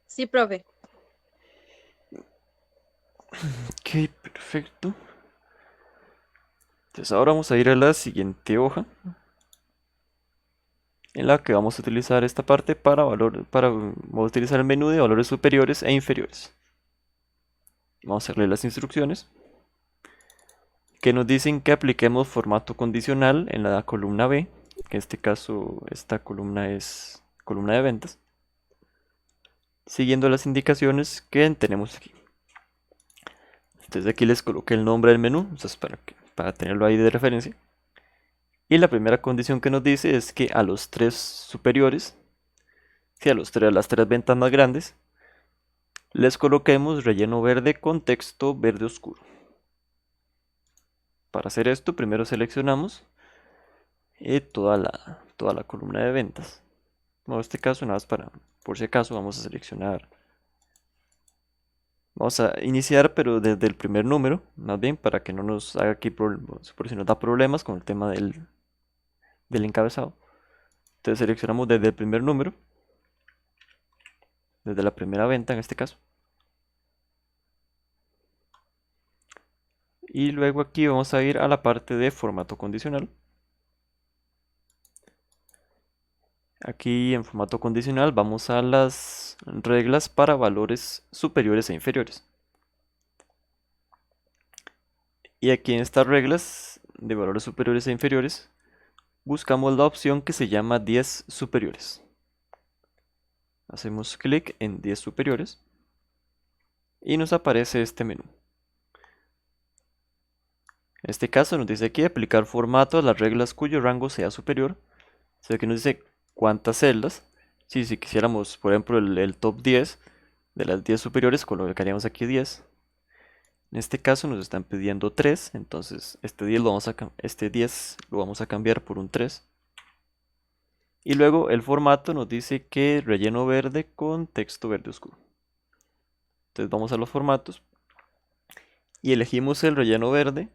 Sí, profe. Ok, perfecto. Entonces ahora vamos a ir a la siguiente hoja, en la que vamos a utilizar esta parte vamos a utilizar el menú de valores superiores e inferiores. Vamos a leer las instrucciones que nos dicen que apliquemos formato condicional en la columna B, que en este caso esta columna es columna de ventas, siguiendo las indicaciones que tenemos aquí. Entonces aquí les coloqué el nombre del menú, entonces para tenerlo ahí de referencia. Y la primera condición que nos dice es que a los tres superiores, sí, a las tres ventas más grandes, les coloquemos relleno verde con texto verde oscuro. Para hacer esto, primero seleccionamos toda la columna de ventas. En este caso, nada más por si acaso, vamos a seleccionar Vamos a iniciar, pero desde el primer número, más bien, para que no nos haga aquí problemas, por si nos da problemas con el tema del encabezado. Entonces seleccionamos desde el primer número, desde la primera venta en este caso. Y luego aquí vamos a ir a la parte de formato condicional. Aquí en formato condicional vamos a las reglas para valores superiores e inferiores. Y aquí en estas reglas de valores superiores e inferiores buscamos la opción que se llama 10 superiores. Hacemos clic en 10 superiores y nos aparece este menú. En este caso nos dice aquí aplicar formato a las reglas cuyo rango sea superior. O sea que nos dice cuántas celdas. Si quisiéramos, por ejemplo, el top 10 de las 10 superiores, colocaríamos aquí 10. En este caso nos están pidiendo 3, entonces este 10 lo vamos a cambiar por un 3. Y luego el formato nos dice que relleno verde con texto verde oscuro. Entonces vamos a los formatos y elegimos el relleno verde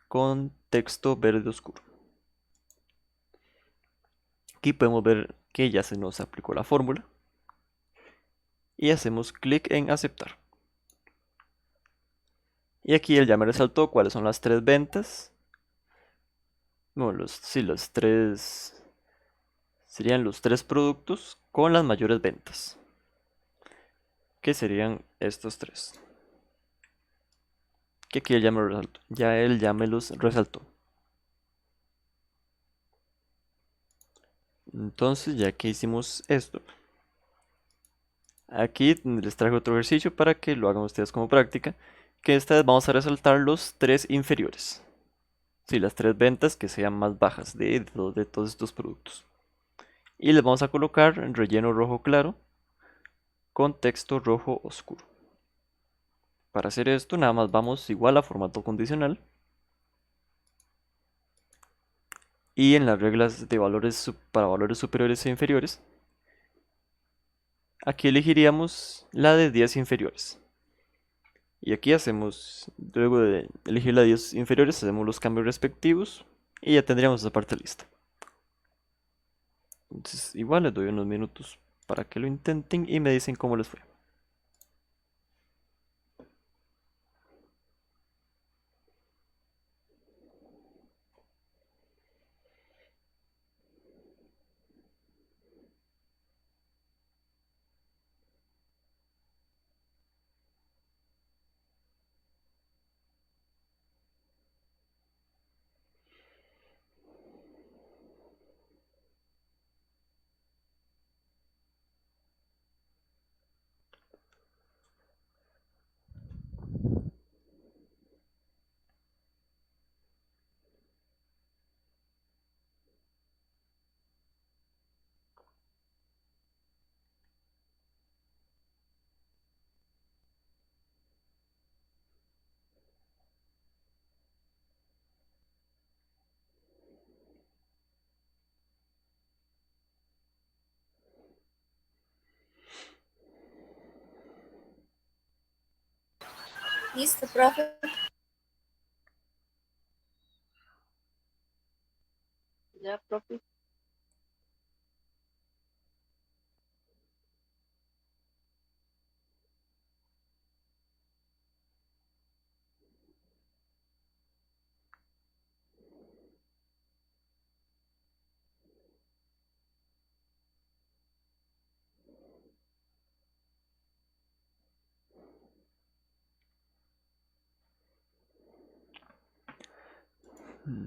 con texto verde oscuro. Aquí podemos ver que ya se nos aplicó la fórmula y hacemos clic en aceptar. Y aquí él ya me resaltó cuáles son las 3 ventas. Bueno, los tres serían los 3 productos con las mayores ventas, que serían estos 3. Que aquí él ya me lo resaltó. Ya él ya me los resaltó. Entonces, ya que hicimos esto, aquí les traigo otro ejercicio para que lo hagan ustedes como práctica, que esta vez vamos a resaltar los 3 inferiores. Sí, las 3 ventas que sean más bajas de todos estos productos. Y les vamos a colocar en relleno rojo claro con texto rojo oscuro. Para hacer esto nada más vamos igual a formato condicional. Y en las reglas de valores para valores superiores e inferiores, aquí elegiríamos la de 10 inferiores. Y aquí hacemos, luego de elegir la de 10 inferiores, hacemos los cambios respectivos y ya tendríamos esa parte lista. Entonces igual les doy unos minutos para que lo intenten y me dicen cómo les fue. Listo, profe. Ya, profe.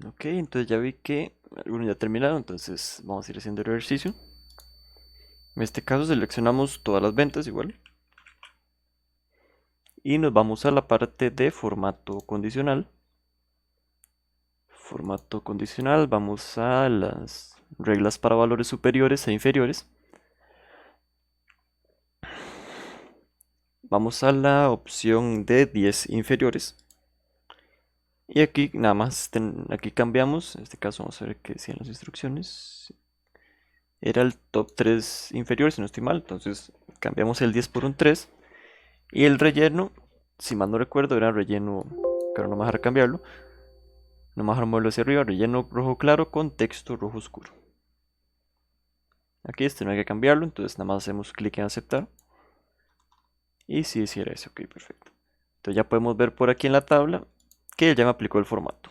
Ok, entonces ya vi que algunos ya terminaron, entonces vamos a ir haciendo el ejercicio. En este caso seleccionamos todas las ventas igual. Y nos vamos a la parte de formato condicional. Formato condicional, vamos a las reglas para valores superiores e inferiores. Vamos a la opción de 10 inferiores. Y aquí nada más, aquí cambiamos, en este caso vamos a ver qué decían las instrucciones. Era el top 3 inferior, si no estoy mal, entonces cambiamos el 10 por un 3. Y el relleno, si mal no recuerdo, era relleno, pero no me dejará cambiarlo. No me dejará moverlo hacia arriba, relleno rojo claro con texto rojo oscuro. Aquí este no hay que cambiarlo, entonces nada más hacemos clic en aceptar. Y si era ese, ok, perfecto. Entonces ya podemos ver por aquí en la tabla que ya me aplicó el formato.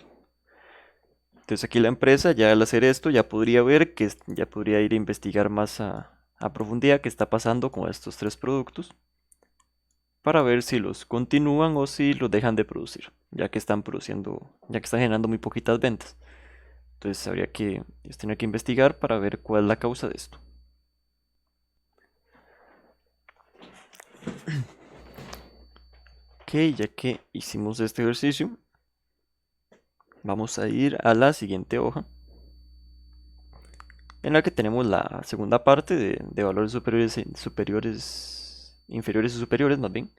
Entonces aquí la empresa ya al hacer esto ya podría ver que ya podría ir a investigar más a profundidad qué está pasando con estos tres productos para ver si los continúan o si los dejan de producir, ya que están produciendo, ya que están generando muy poquitas ventas. Entonces habría que, tener que investigar para ver cuál es la causa de esto. Ok, ya que hicimos este ejercicio, vamos a ir a la siguiente hoja, en la que tenemos la segunda parte de valores superiores, inferiores y superiores más bien,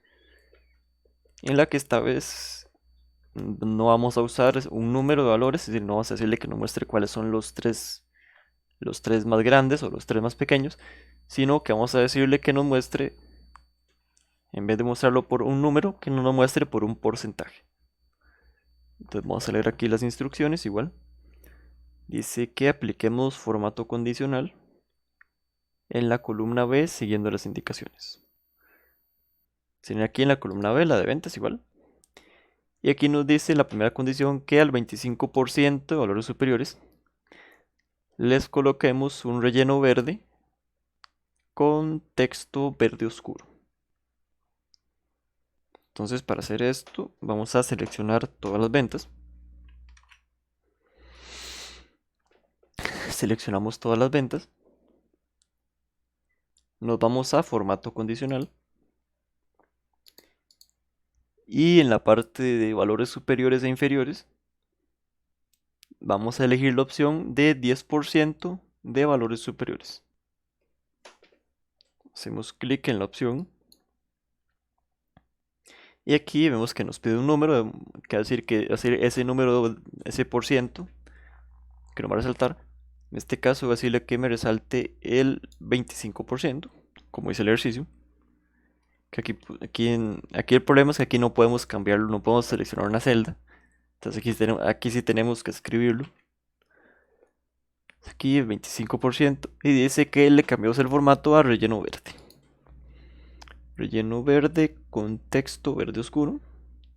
en la que esta vez no vamos a usar un número de valores, es decir, no vamos a decirle que nos muestre cuáles son los tres más grandes o los tres más pequeños, sino que vamos a decirle que nos muestre, en vez de mostrarlo por un número, que no nos muestre por un porcentaje. Entonces vamos a leer aquí las instrucciones igual. Dice que apliquemos formato condicional en la columna B siguiendo las indicaciones. Sería aquí en la columna B, la de ventas igual. Y aquí nos dice la primera condición que al 25% de valores superiores les coloquemos un relleno verde con texto verde oscuro. Entonces para hacer esto vamos a seleccionar todas las ventas. Seleccionamos todas las ventas. Nos vamos a formato condicional. Y en la parte de valores superiores e inferiores vamos a elegir la opción de 10% de valores superiores. Hacemos clic en la opción. Y aquí vemos que nos pide un número, que decir que ese número, ese por ciento, que no va a resaltar. En este caso voy a decirle que me resalte el 25%, como dice el ejercicio. Que aquí el problema es que aquí no podemos cambiarlo, no podemos seleccionar una celda. Entonces aquí sí tenemos que escribirlo. Aquí el 25% y dice que le cambiamos el formato a relleno verde. Relleno verde con texto verde oscuro.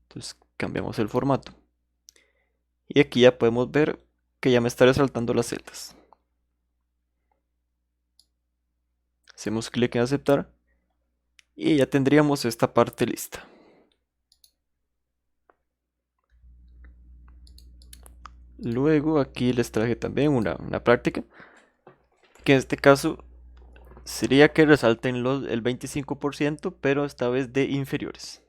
Entonces cambiamos el formato. Y aquí ya podemos ver que ya me está resaltando las celdas. Hacemos clic en aceptar y ya tendríamos esta parte lista. Luego aquí les traje también una práctica, que en este caso sería que resalten el 25%, pero esta vez de inferiores.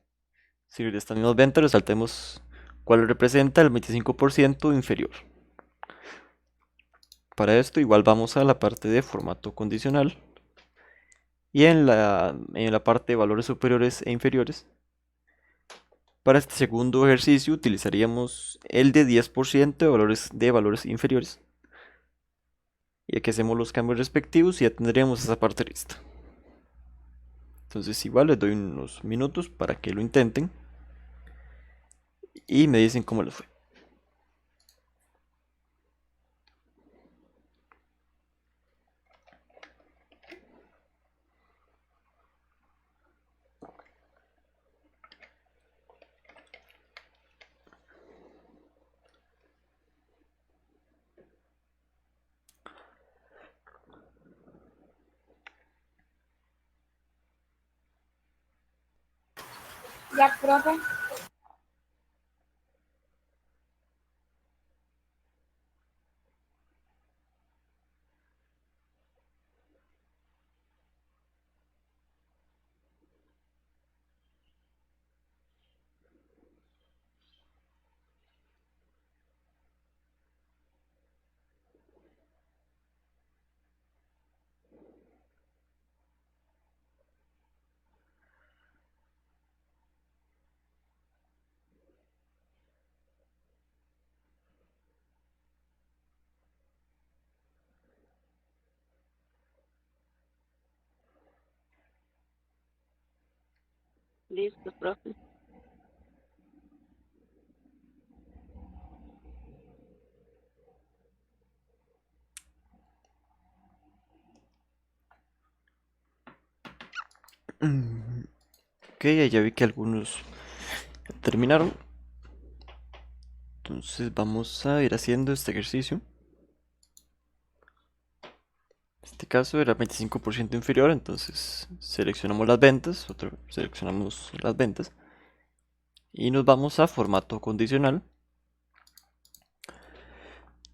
Si de estas mismas ventas resaltemos cuál representa el 25% inferior. Para esto igual vamos a la parte de formato condicional y en la parte de valores superiores e inferiores. Para este segundo ejercicio utilizaríamos el de 10% de valores inferiores. Y aquí hacemos los cambios respectivos y ya tendríamos esa parte lista. Entonces igual les doy unos minutos para que lo intenten y me dicen cómo les fue. Ya, profe. Listo, profe. Ok, ya vi que algunos terminaron. Entonces vamos a ir haciendo este ejercicio. En este caso era 25% inferior, entonces seleccionamos las ventas, seleccionamos las ventas y nos vamos a formato condicional.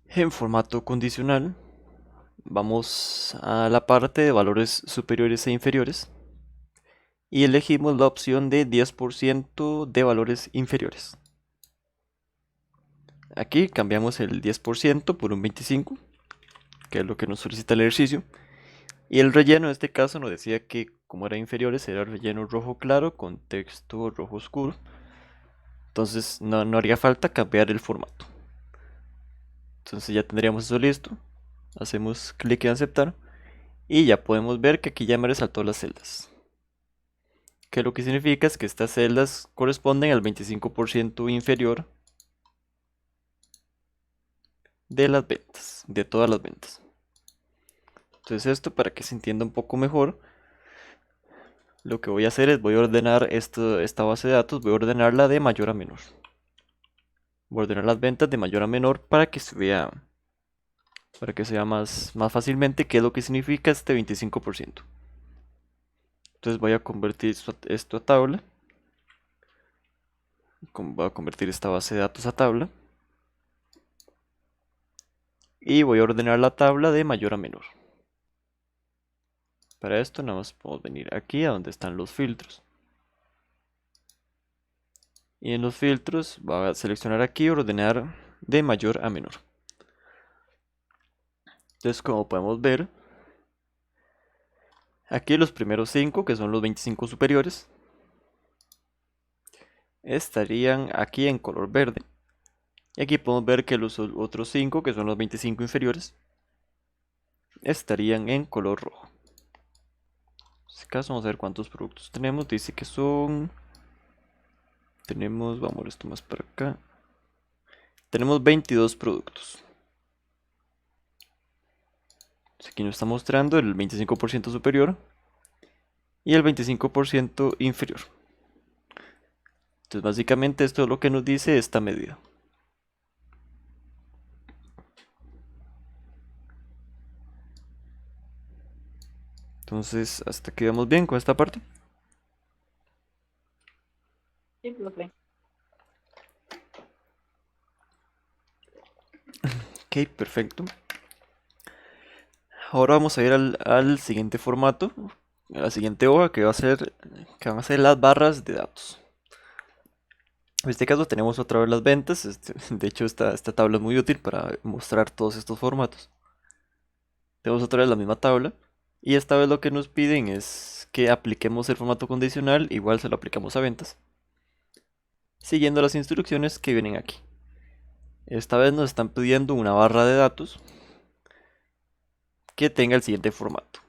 En formato condicional vamos a la parte de valores superiores e inferiores y elegimos la opción de 10% de valores inferiores. Aquí cambiamos el 10% por un 25%, que es lo que nos solicita el ejercicio. Y el relleno en este caso nos decía que como era inferiores era relleno rojo claro con texto rojo oscuro. Entonces no haría falta cambiar el formato. Entonces ya tendríamos eso listo. Hacemos clic en aceptar. Y ya podemos ver que aquí ya me resaltó las celdas. Que lo que significa es que estas celdas corresponden al 25% inferior de las ventas, de todas las ventas. Entonces esto, para que se entienda un poco mejor, lo que voy a hacer es voy a ordenar esta base de datos, voy a ordenarla de mayor a menor. Voy a ordenar las ventas de mayor a menor para que se vea más fácilmente qué es lo que significa este 25%. Entonces voy a convertir esto a tabla. Voy a convertir esta base de datos a tabla. Y voy a ordenar la tabla de mayor a menor. Para esto nada más podemos venir aquí a donde están los filtros. Y en los filtros voy a seleccionar aquí ordenar de mayor a menor. Entonces, como podemos ver, aquí los primeros 5, que son los 25 superiores, estarían aquí en color verde. Y aquí podemos ver que los otros 5, que son los 25 inferiores, estarían en color rojo. En este caso vamos a ver cuántos productos tenemos. Dice que vamos a ver esto más para acá. Tenemos 22 productos. Aquí nos está mostrando el 25% superior y el 25% inferior. Entonces básicamente esto es lo que nos dice esta medida. Entonces hasta aquí vamos bien con esta parte. Sí, profe. Ok, perfecto. Ahora vamos a ir al siguiente formato, a la siguiente hoja que van a ser las barras de datos. En este caso tenemos otra vez las ventas. De hecho esta tabla es muy útil para mostrar todos estos formatos. Tenemos otra vez la misma tabla y esta vez lo que nos piden es que apliquemos el formato condicional, igual se lo aplicamos a ventas, siguiendo las instrucciones que vienen aquí. Esta vez nos están pidiendo una barra de datos que tenga el siguiente formato,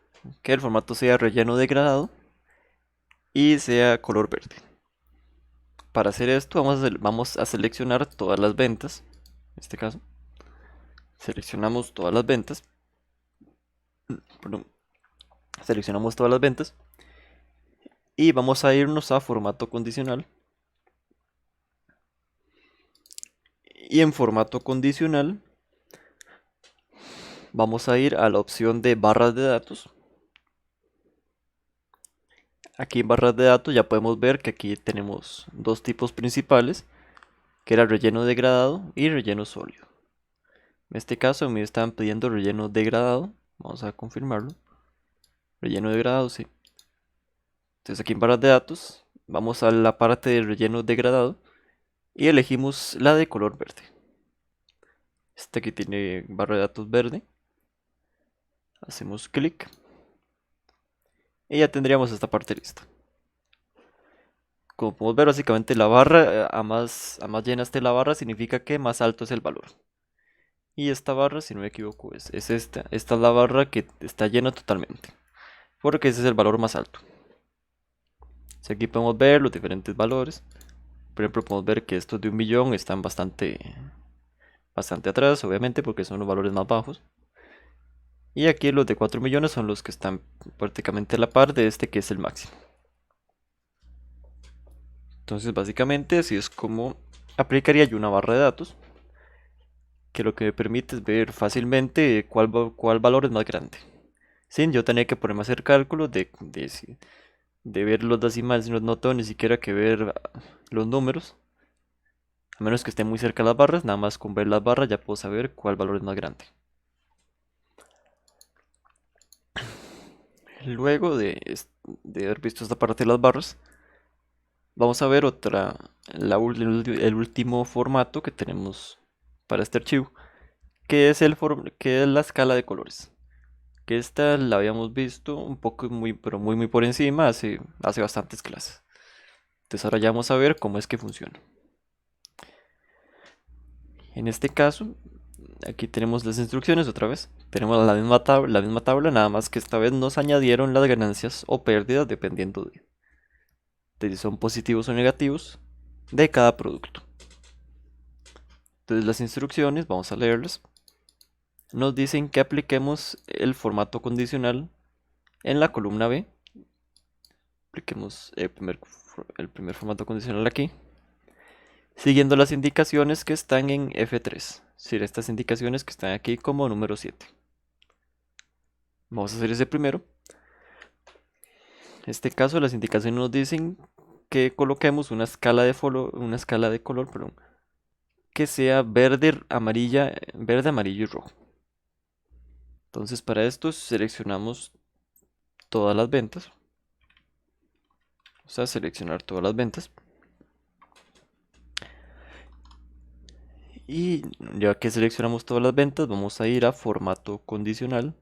que el formato sea relleno degradado y sea color verde. Para hacer esto vamos a seleccionar todas las ventas. En este caso seleccionamos todas las ventas. Perdón. Seleccionamos todas las ventas y vamos a irnos a formato condicional. Y en formato condicional vamos a ir a la opción de barras de datos. Aquí en barras de datos ya podemos ver que aquí tenemos dos tipos principales, que era relleno degradado y relleno sólido. En este caso me estaban pidiendo relleno degradado. Vamos a confirmarlo. Relleno degradado, sí. Entonces aquí en barras de datos vamos a la parte de relleno degradado y elegimos la de color verde. Esta aquí tiene barra de datos verde. Hacemos clic y ya tendríamos esta parte lista. Como podemos ver, básicamente la barra, a más llena esté la barra, significa que más alto es el valor. Y esta barra, si no me equivoco, es esta. Esta es la barra que está llena totalmente, porque ese es el valor más alto. Entonces, aquí podemos ver los diferentes valores. Por ejemplo, podemos ver que estos de 1 millón están bastante atrás, obviamente, porque son los valores más bajos. Y aquí los de 4 millones son los que están prácticamente a la par de este que es el máximo. Entonces, básicamente, así es como aplicaría yo una barra de datos, que lo que me permite es ver fácilmente cuál valor es más grande, sin yo tener que ponerme a hacer cálculos de ver los decimales. No tengo ni siquiera que ver los números, a menos que estén muy cerca de las barras. Nada más con ver las barras ya puedo saber cuál valor es más grande. Luego de haber visto esta parte de las barras, vamos a ver el último formato que tenemos para este archivo, que es que es la escala de colores. Que esta la habíamos visto un poco, pero muy por encima hace bastantes clases. Entonces ahora ya vamos a ver cómo es que funciona. En este caso, aquí tenemos las instrucciones otra vez. Tenemos la misma tabla, nada más que esta vez nos añadieron las ganancias o pérdidas dependiendo de si son positivos o negativos de cada producto. Entonces las instrucciones, vamos a leerlas. Nos dicen que apliquemos el formato condicional en la columna B. Apliquemos el primer formato condicional aquí, siguiendo las indicaciones que están en F3. Es decir, estas indicaciones que están aquí como número 7. Vamos a hacer ese primero. En este caso, las indicaciones nos dicen que coloquemos una escala de color, perdón, que sea verde, verde, amarillo y rojo. Entonces, para esto seleccionamos todas las ventas. O sea, seleccionar todas las ventas. Y ya que seleccionamos todas las ventas, vamos a ir a formato condicional.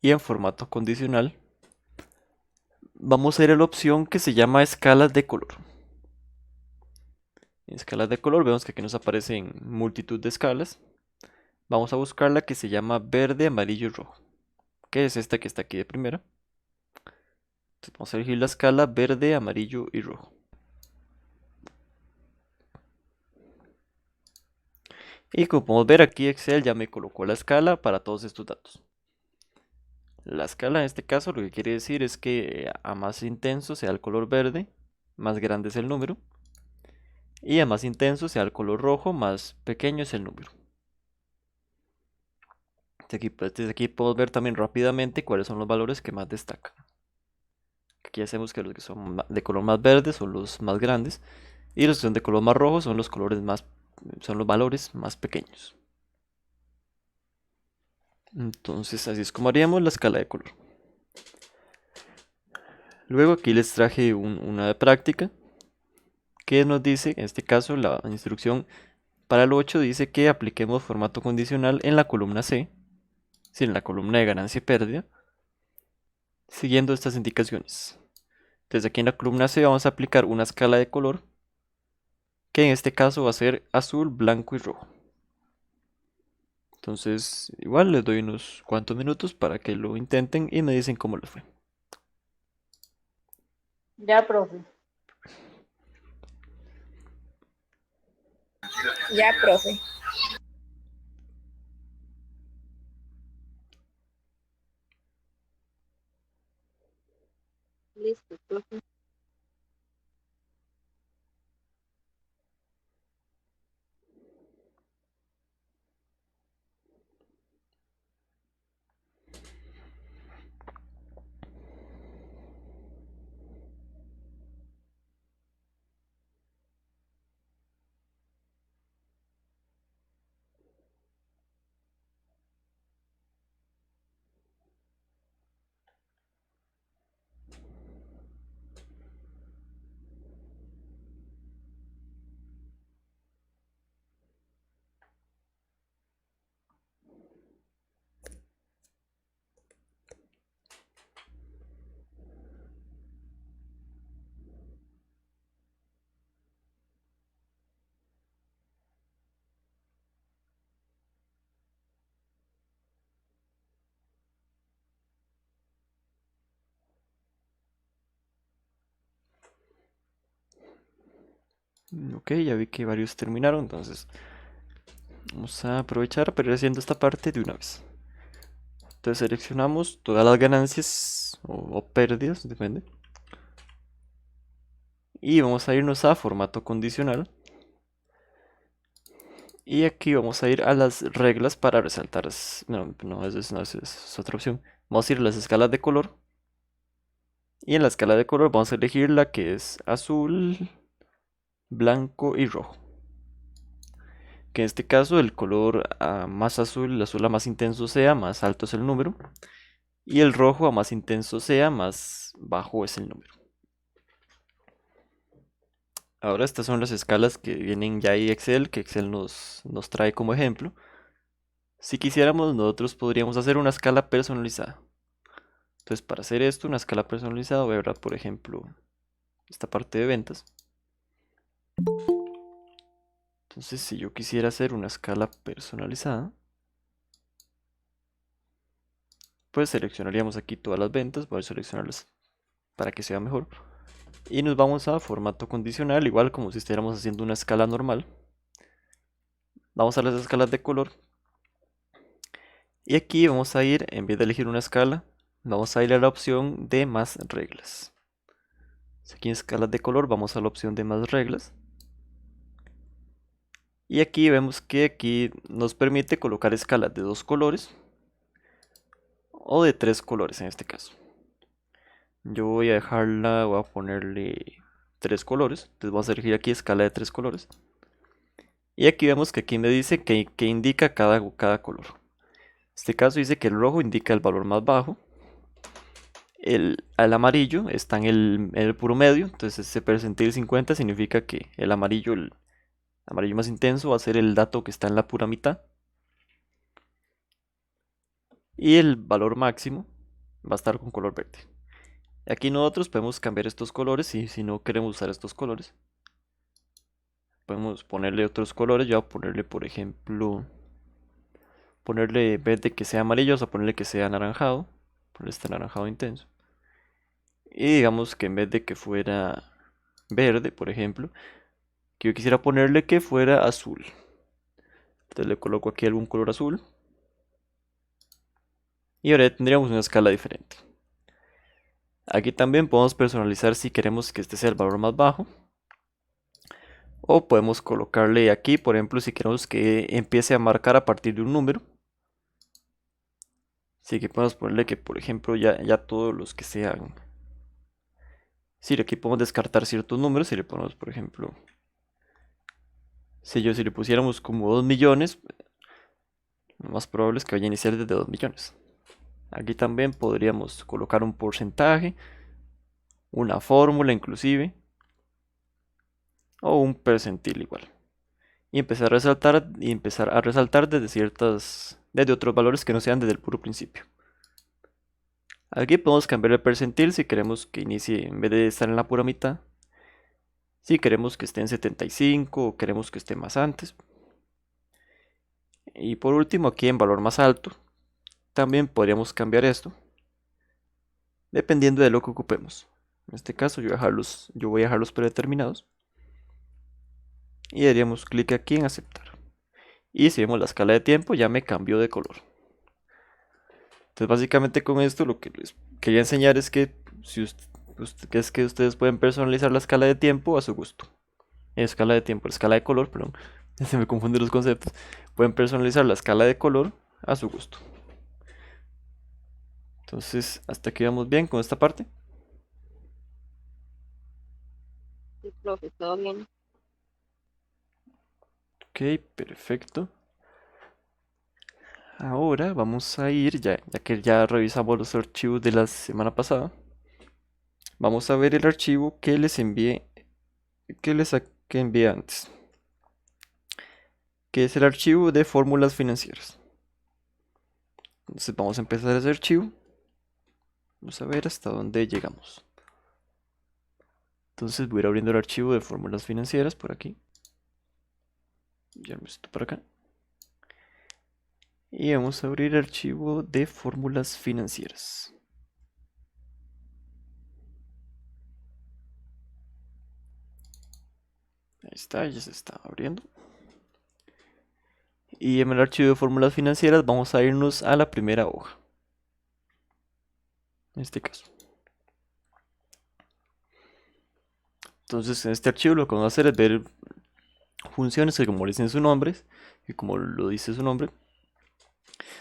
Y en formato condicional vamos a ir a la opción que se llama escalas de color. En escalas de color vemos que aquí nos aparecen multitud de escalas. Vamos a buscar la que se llama verde, amarillo y rojo, que es esta que está aquí de primera. Entonces vamos a elegir la escala verde, amarillo y rojo. Y como podemos ver aquí, Excel ya me colocó la escala para todos estos datos. La escala en este caso lo que quiere decir es que a más intenso sea el color verde, más grande es el número. Y a más intenso sea el color rojo, más pequeño es el número. Desde aquí podemos ver también rápidamente cuáles son los valores que más destacan. Aquí hacemos que los que son de color más verde son los más grandes y los que son de color más rojo son son los valores más pequeños. Entonces así es como haríamos la escala de color. Luego aquí les traje una de práctica que nos dice, en este caso la instrucción para el 8 dice que apliquemos formato condicional en la columna C, es en la columna de ganancia y pérdida, siguiendo estas indicaciones. Entonces aquí en la columna C vamos a aplicar una escala de color, que en este caso va a ser azul, blanco y rojo. Entonces igual les doy unos cuantos minutos para que lo intenten y me dicen cómo les fue. Ya, profe. Ya, profe. Listo, profe. Ok, ya vi que varios terminaron, entonces vamos a aprovechar para ir haciendo esta parte de una vez. Entonces seleccionamos todas las ganancias o pérdidas, depende. Y vamos a irnos a formato condicional. Y aquí vamos a ir a las reglas para resaltar. No, no, esa es otra opción. Vamos a ir a las escalas de color. Y en la escala de color vamos a elegir la que es azul, blanco y rojo. Que en este caso el color más azul, el azul a más intenso sea, más alto es el número. Y el rojo a más intenso sea, más bajo es el número. Ahora estas son las escalas que vienen ya ahí Excel, que Excel nos trae como ejemplo. Si quisiéramos, nosotros podríamos hacer una escala personalizada. Entonces, para hacer esto, una escala personalizada, voy a ver, por ejemplo, esta parte de ventas. Entonces, si yo quisiera hacer una escala personalizada, pues seleccionaríamos aquí todas las ventas. Voy a seleccionarlas para que sea mejor. Y nos vamos a formato condicional, igual como si estuviéramos haciendo una escala normal. Vamos a las escalas de color. Y aquí vamos a ir, en vez de elegir una escala, vamos a ir a la opción de más reglas. Aquí en escalas de color vamos a la opción de más reglas. Y aquí vemos que aquí nos permite colocar escalas de 2 colores o de 3 colores en este caso. Yo voy a dejarla, voy a ponerle 3 colores. Entonces vamos a elegir aquí escala de 3 colores. Y aquí vemos que aquí me dice que indica cada color. En este caso dice que el rojo indica el valor más bajo. El amarillo está en el puro medio. Entonces ese percentil 50 significa que el amarillo más intenso va a ser el dato que está en la pura mitad. Y el valor máximo va a estar con color verde. Aquí nosotros podemos cambiar estos colores y si no queremos usar estos colores, podemos ponerle otros colores. Yo voy a ponerle, por ejemplo, ponerle en vez de que sea amarillo, vamos a ponerle que sea anaranjado. Ponerle este anaranjado intenso. Y digamos que en vez de que fuera verde, por ejemplo, que yo quisiera ponerle que fuera azul. Entonces le coloco aquí algún color azul. Y ahora ya tendríamos una escala diferente. Aquí también podemos personalizar si queremos que este sea el valor más bajo. O podemos colocarle aquí, por ejemplo, si queremos que empiece a marcar a partir de un número. Así que podemos ponerle que, por ejemplo, ya todos los que sean. Sí, aquí podemos descartar ciertos números. Si le ponemos, por ejemplo, si le pusiéramos como 2 millones, lo más probable es que vaya a iniciar desde 2 millones. Aquí también podríamos colocar un porcentaje, una fórmula inclusive, o un percentil igual. Y empezar a resaltar desde otros valores que no sean desde el puro principio. Aquí podemos cambiar el percentil si queremos que inicie en vez de estar en la pura mitad. Si queremos que esté en 75 o queremos que esté más antes. Y por último aquí en valor más alto. También podríamos cambiar esto. Dependiendo de lo que ocupemos. En este caso yo voy a dejarlos predeterminados. Y daríamos clic aquí en aceptar. Y si vemos la escala de tiempo ya me cambió de color. Entonces básicamente con esto lo que les quería enseñar es que, ustedes pueden personalizar la escala de tiempo a su gusto. La escala de color, perdón, se me confunden los conceptos. Pueden personalizar la escala de color a su gusto. Entonces hasta aquí vamos bien con esta parte. Sí, profe, todo bien. Ok, perfecto. Ahora vamos a ir, ya que ya revisamos los archivos de la semana pasada. Vamos a ver el archivo que les envié, que envié antes, que es el archivo de fórmulas financieras. Entonces vamos a empezar ese archivo. Vamos a ver hasta dónde llegamos. Entonces voy a ir abriendo el archivo de fórmulas financieras por aquí. Ya me estoy por acá. Y vamos a abrir el archivo de fórmulas financieras. Ahí está, ya se está abriendo. Y en el archivo de fórmulas financieras vamos a irnos a la primera hoja. En este caso. Entonces en este archivo lo que vamos a hacer es ver funciones que, como dicen su nombre, y como lo dice su nombre,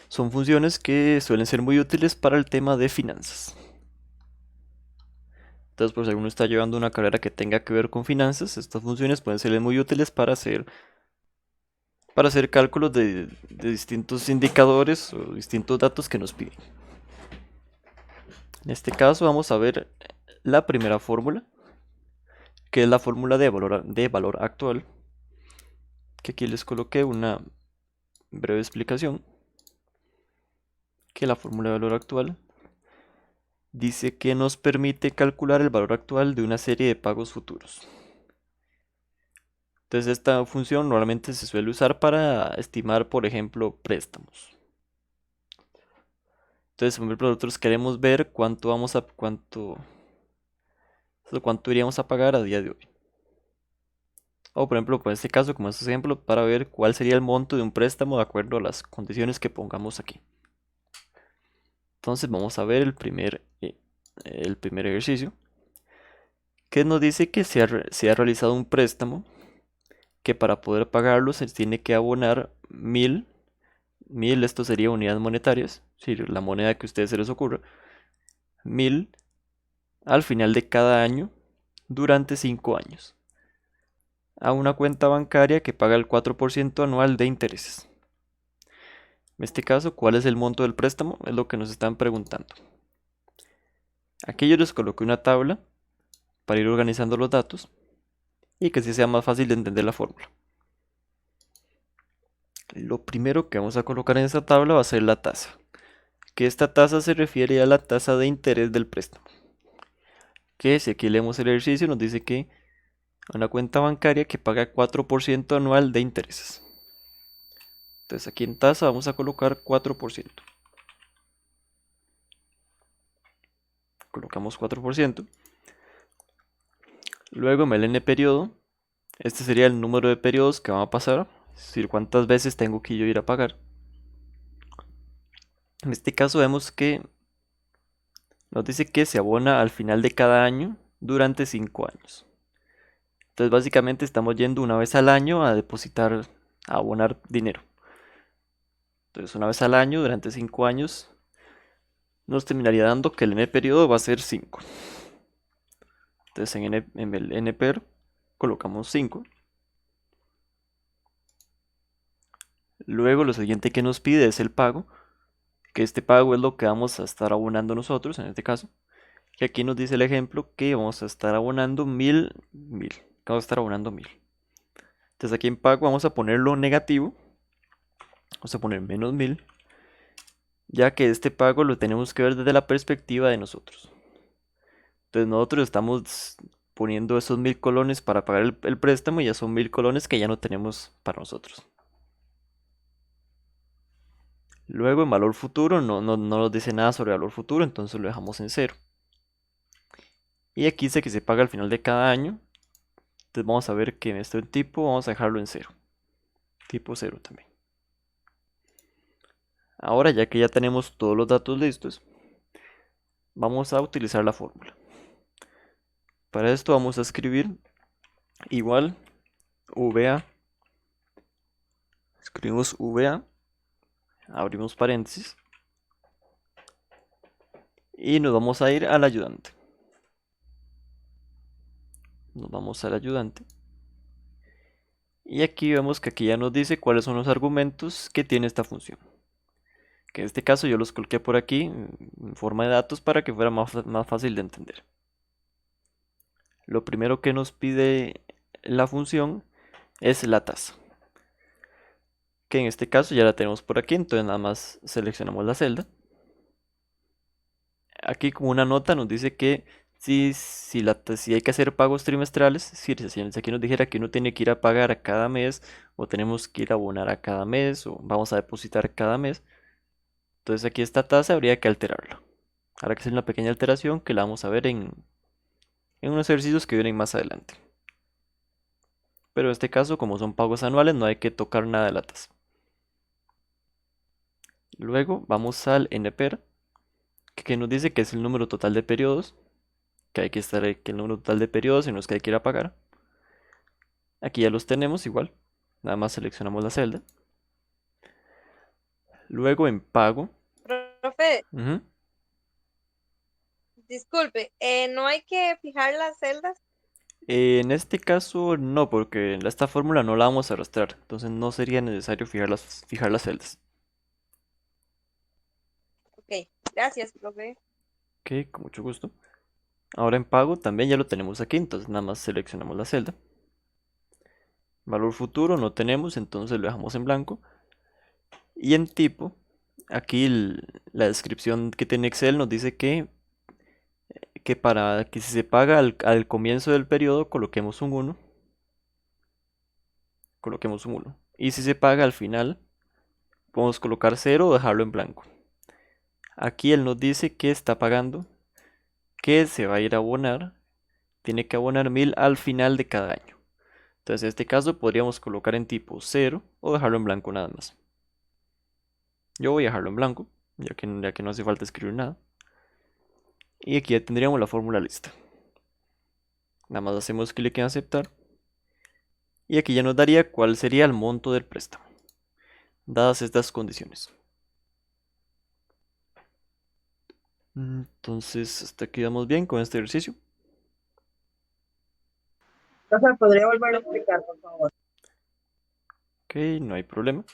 son funciones que suelen ser muy útiles para el tema de finanzas. Entonces, pues si alguno está llevando una carrera que tenga que ver con finanzas, estas funciones pueden ser muy útiles para hacer cálculos de distintos indicadores o distintos datos que nos piden. En este caso vamos a ver la primera fórmula, que es la fórmula de valor actual, que aquí les coloqué una breve explicación, que la fórmula de valor actual dice que nos permite calcular el valor actual de una serie de pagos futuros. Entonces esta función normalmente se suele usar para estimar, por ejemplo, préstamos. Entonces, por ejemplo, nosotros queremos ver cuánto iríamos a pagar a día de hoy. O por ejemplo, por este caso, como este ejemplo, para ver cuál sería el monto de un préstamo de acuerdo a las condiciones que pongamos aquí. Entonces vamos a ver el primer ejercicio, que nos dice que se ha realizado un préstamo que para poder pagarlo se tiene que abonar 1000, esto sería unidades monetarias, si la moneda que a ustedes se les ocurra, 1000 al final de cada año durante 5 años, a una cuenta bancaria que paga el 4% anual de intereses. En este caso, ¿cuál es el monto del préstamo? Es lo que nos están preguntando. Aquí yo les coloqué una tabla para ir organizando los datos y que así sea más fácil de entender la fórmula. Lo primero que vamos a colocar en esta tabla va a ser la tasa, que esta tasa se refiere a la tasa de interés del préstamo, que si aquí leemos el ejercicio nos dice que una cuenta bancaria que paga 4% anual de intereses. Entonces aquí en tasa vamos a colocar 4%. Colocamos 4%. Luego en el n periodo, este sería el número de periodos que van a pasar, es decir, cuántas veces tengo que yo ir a pagar. En este caso vemos que nos dice que se abona al final de cada año durante 5 años. Entonces básicamente estamos yendo una vez al año a depositar, a abonar dinero. Entonces una vez al año durante 5 años nos terminaría dando que el n periodo va a ser 5. Entonces en el nper colocamos 5. Luego lo siguiente que nos pide es el pago, que este pago es lo que vamos a estar abonando nosotros en este caso. Y aquí nos dice el ejemplo que vamos a estar abonando 1000, que vamos a estar abonando 1000. Entonces aquí en pago vamos a ponerlo negativo, vamos a poner menos 1000, ya que este pago lo tenemos que ver desde la perspectiva de nosotros. Entonces nosotros estamos poniendo esos 1000 colones para pagar el préstamo y ya son 1000 colones que ya no tenemos para nosotros. Luego en valor futuro no nos dice nada sobre valor futuro, entonces lo dejamos en 0. Y aquí dice que se paga al final de cada año. Entonces vamos a ver que en este tipo vamos a dejarlo en 0. Tipo 0 también. Ahora ya que ya tenemos todos los datos listos, vamos a utilizar la fórmula. Para esto vamos a escribir igual VA. Escribimos VA, abrimos paréntesis y nos vamos a ir al ayudante. Nos vamos al ayudante. Y aquí vemos que aquí ya nos dice cuáles son los argumentos que tiene esta función. Que en este caso yo los coloqué por aquí en forma de datos para que fuera más fácil de entender. Lo primero que nos pide la función es la tasa, que en este caso ya la tenemos por aquí, entonces nada más seleccionamos la celda. Aquí como una nota nos dice que si hay que hacer pagos trimestrales, si aquí nos dijera que uno tiene que ir a pagar a cada mes, o tenemos que ir a abonar a cada mes, o vamos a depositar cada mes, entonces aquí esta tasa habría que alterarla. Habrá que hacer una pequeña alteración que la vamos a ver en unos ejercicios que vienen más adelante. Pero en este caso, como son pagos anuales, no hay que tocar nada de la tasa. Luego vamos al NPER, que nos dice que es el número total de periodos, que hay que estar aquí el número total de periodos en los que hay que ir a pagar. Aquí ya los tenemos igual, nada más seleccionamos la celda. Luego en pago, Profe, ujú, disculpe, ¿no hay que fijar las celdas? en este caso no, porque esta fórmula no la vamos a arrastrar, entonces no sería necesario fijar las celdas. Ok, gracias, profe. Ok, con mucho gusto. Ahora en pago también ya lo tenemos aquí, entonces nada más seleccionamos la celda. Valor futuro no tenemos, entonces lo dejamos en blanco. Y en tipo, aquí la descripción que tiene Excel nos dice que para que si se paga al comienzo del periodo coloquemos un 1. Coloquemos un 1. Y si se paga al final, podemos colocar 0 o dejarlo en blanco. Aquí él nos dice que está pagando, que se va a ir a abonar, tiene que abonar 1000 al final de cada año. Entonces en este caso podríamos colocar en tipo 0 o dejarlo en blanco nada más. Yo voy a dejarlo en blanco, ya que no hace falta escribir nada. Y aquí ya tendríamos la fórmula lista. Nada más hacemos clic en aceptar. Y aquí ya nos daría cuál sería el monto del préstamo, dadas estas condiciones. Entonces, hasta aquí vamos bien con este ejercicio. Profe, ¿podría volverlo a explicar, por favor? Ok, no hay problema.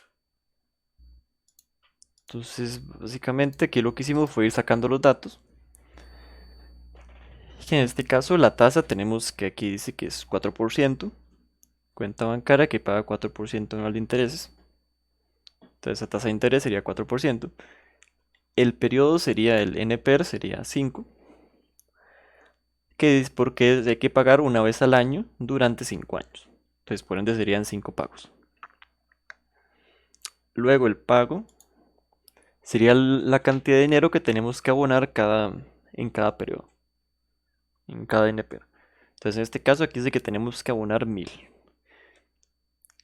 Entonces, básicamente aquí lo que hicimos fue ir sacando los datos. Y en este caso, la tasa tenemos que aquí dice que es 4%. Cuenta bancaria que paga 4% anual de intereses. Entonces, esa tasa de interés sería 4%. El periodo sería el NPER, sería 5. Que es porque hay que pagar una vez al año durante 5 años. Entonces, por ende, serían 5 pagos. Luego, el pago sería la cantidad de dinero que tenemos que abonar en cada periodo, en cada NPER. Entonces, en este caso, aquí dice que tenemos que abonar 1000.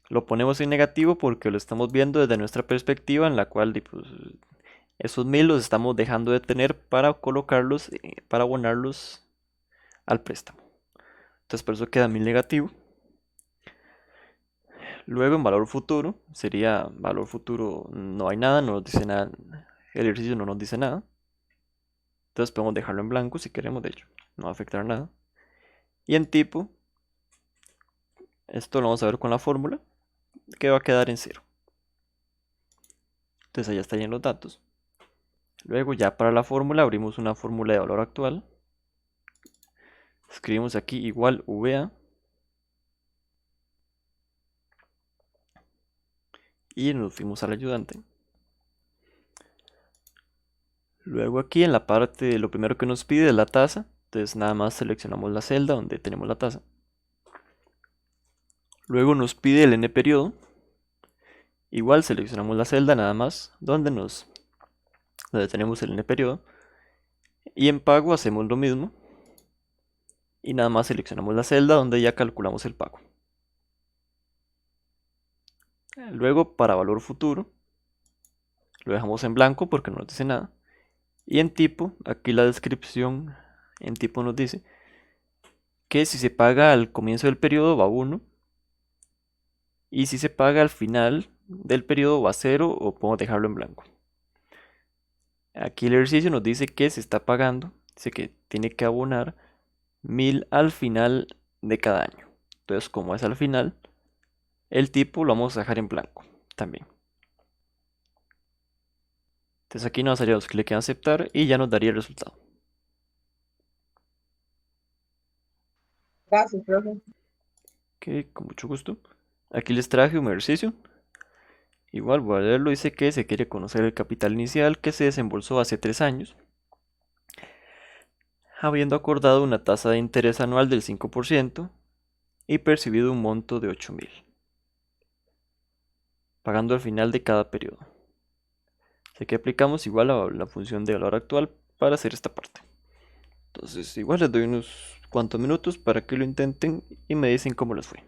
Lo ponemos en negativo porque lo estamos viendo desde nuestra perspectiva, en la cual pues, esos 1000 los estamos dejando de tener para colocarlos, para abonarlos al préstamo. Entonces, por eso queda 1000 negativo. Luego en valor futuro, sería valor futuro, no hay nada, no nos dice nada, el ejercicio no nos dice nada. Entonces podemos dejarlo en blanco si queremos, de hecho, no va a afectar nada. Y en tipo, esto lo vamos a ver con la fórmula, que va a quedar en 0. Entonces allá estarían los datos. Luego ya para la fórmula abrimos una fórmula de valor actual. Escribimos aquí igual VA. Y nos fuimos al ayudante. Luego aquí en la parte, lo primero que nos pide es la tasa. Entonces nada más seleccionamos la celda donde tenemos la tasa. Luego nos pide el n periodo. Igual seleccionamos la celda nada más donde tenemos el n periodo. Y en pago hacemos lo mismo. Y nada más seleccionamos la celda donde ya calculamos el pago. Luego para valor futuro lo dejamos en blanco porque no nos dice nada. Y en tipo, aquí la descripción en tipo nos dice que si se paga al comienzo del periodo va 1. Y si se paga al final del periodo va 0 o podemos dejarlo en blanco. Aquí el ejercicio nos dice que se está pagando, dice que tiene que abonar 1000 al final de cada año. Entonces, como es al final, el tipo lo vamos a dejar en blanco también. Entonces aquí nos haríamos clic en aceptar y ya nos daría el resultado. Gracias, profe. Ok, con mucho gusto. Aquí les traje un ejercicio. Igual voy a leerlo, dice que se quiere conocer el capital inicial que se desembolsó hace 3 años, habiendo acordado una tasa de interés anual del 5% y percibido un monto de 8000, pagando al final de cada periodo. Así que aplicamos igual a la función de valor actual para hacer esta parte. Entonces igual les doy unos cuantos minutos para que lo intenten y me dicen cómo les fue.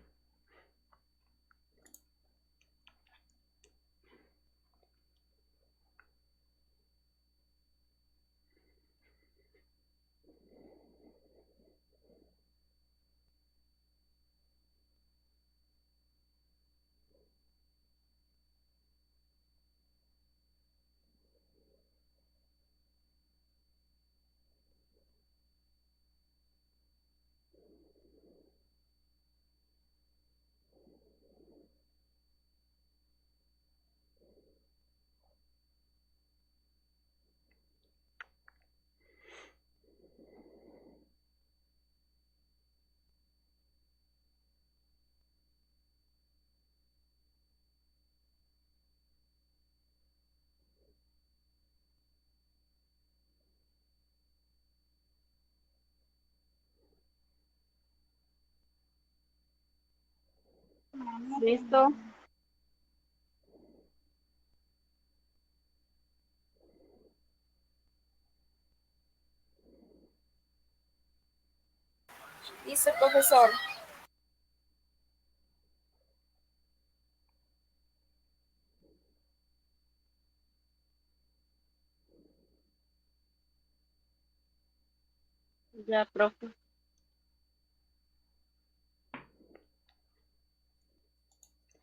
Listo. Listo, profesor. Ya, profe.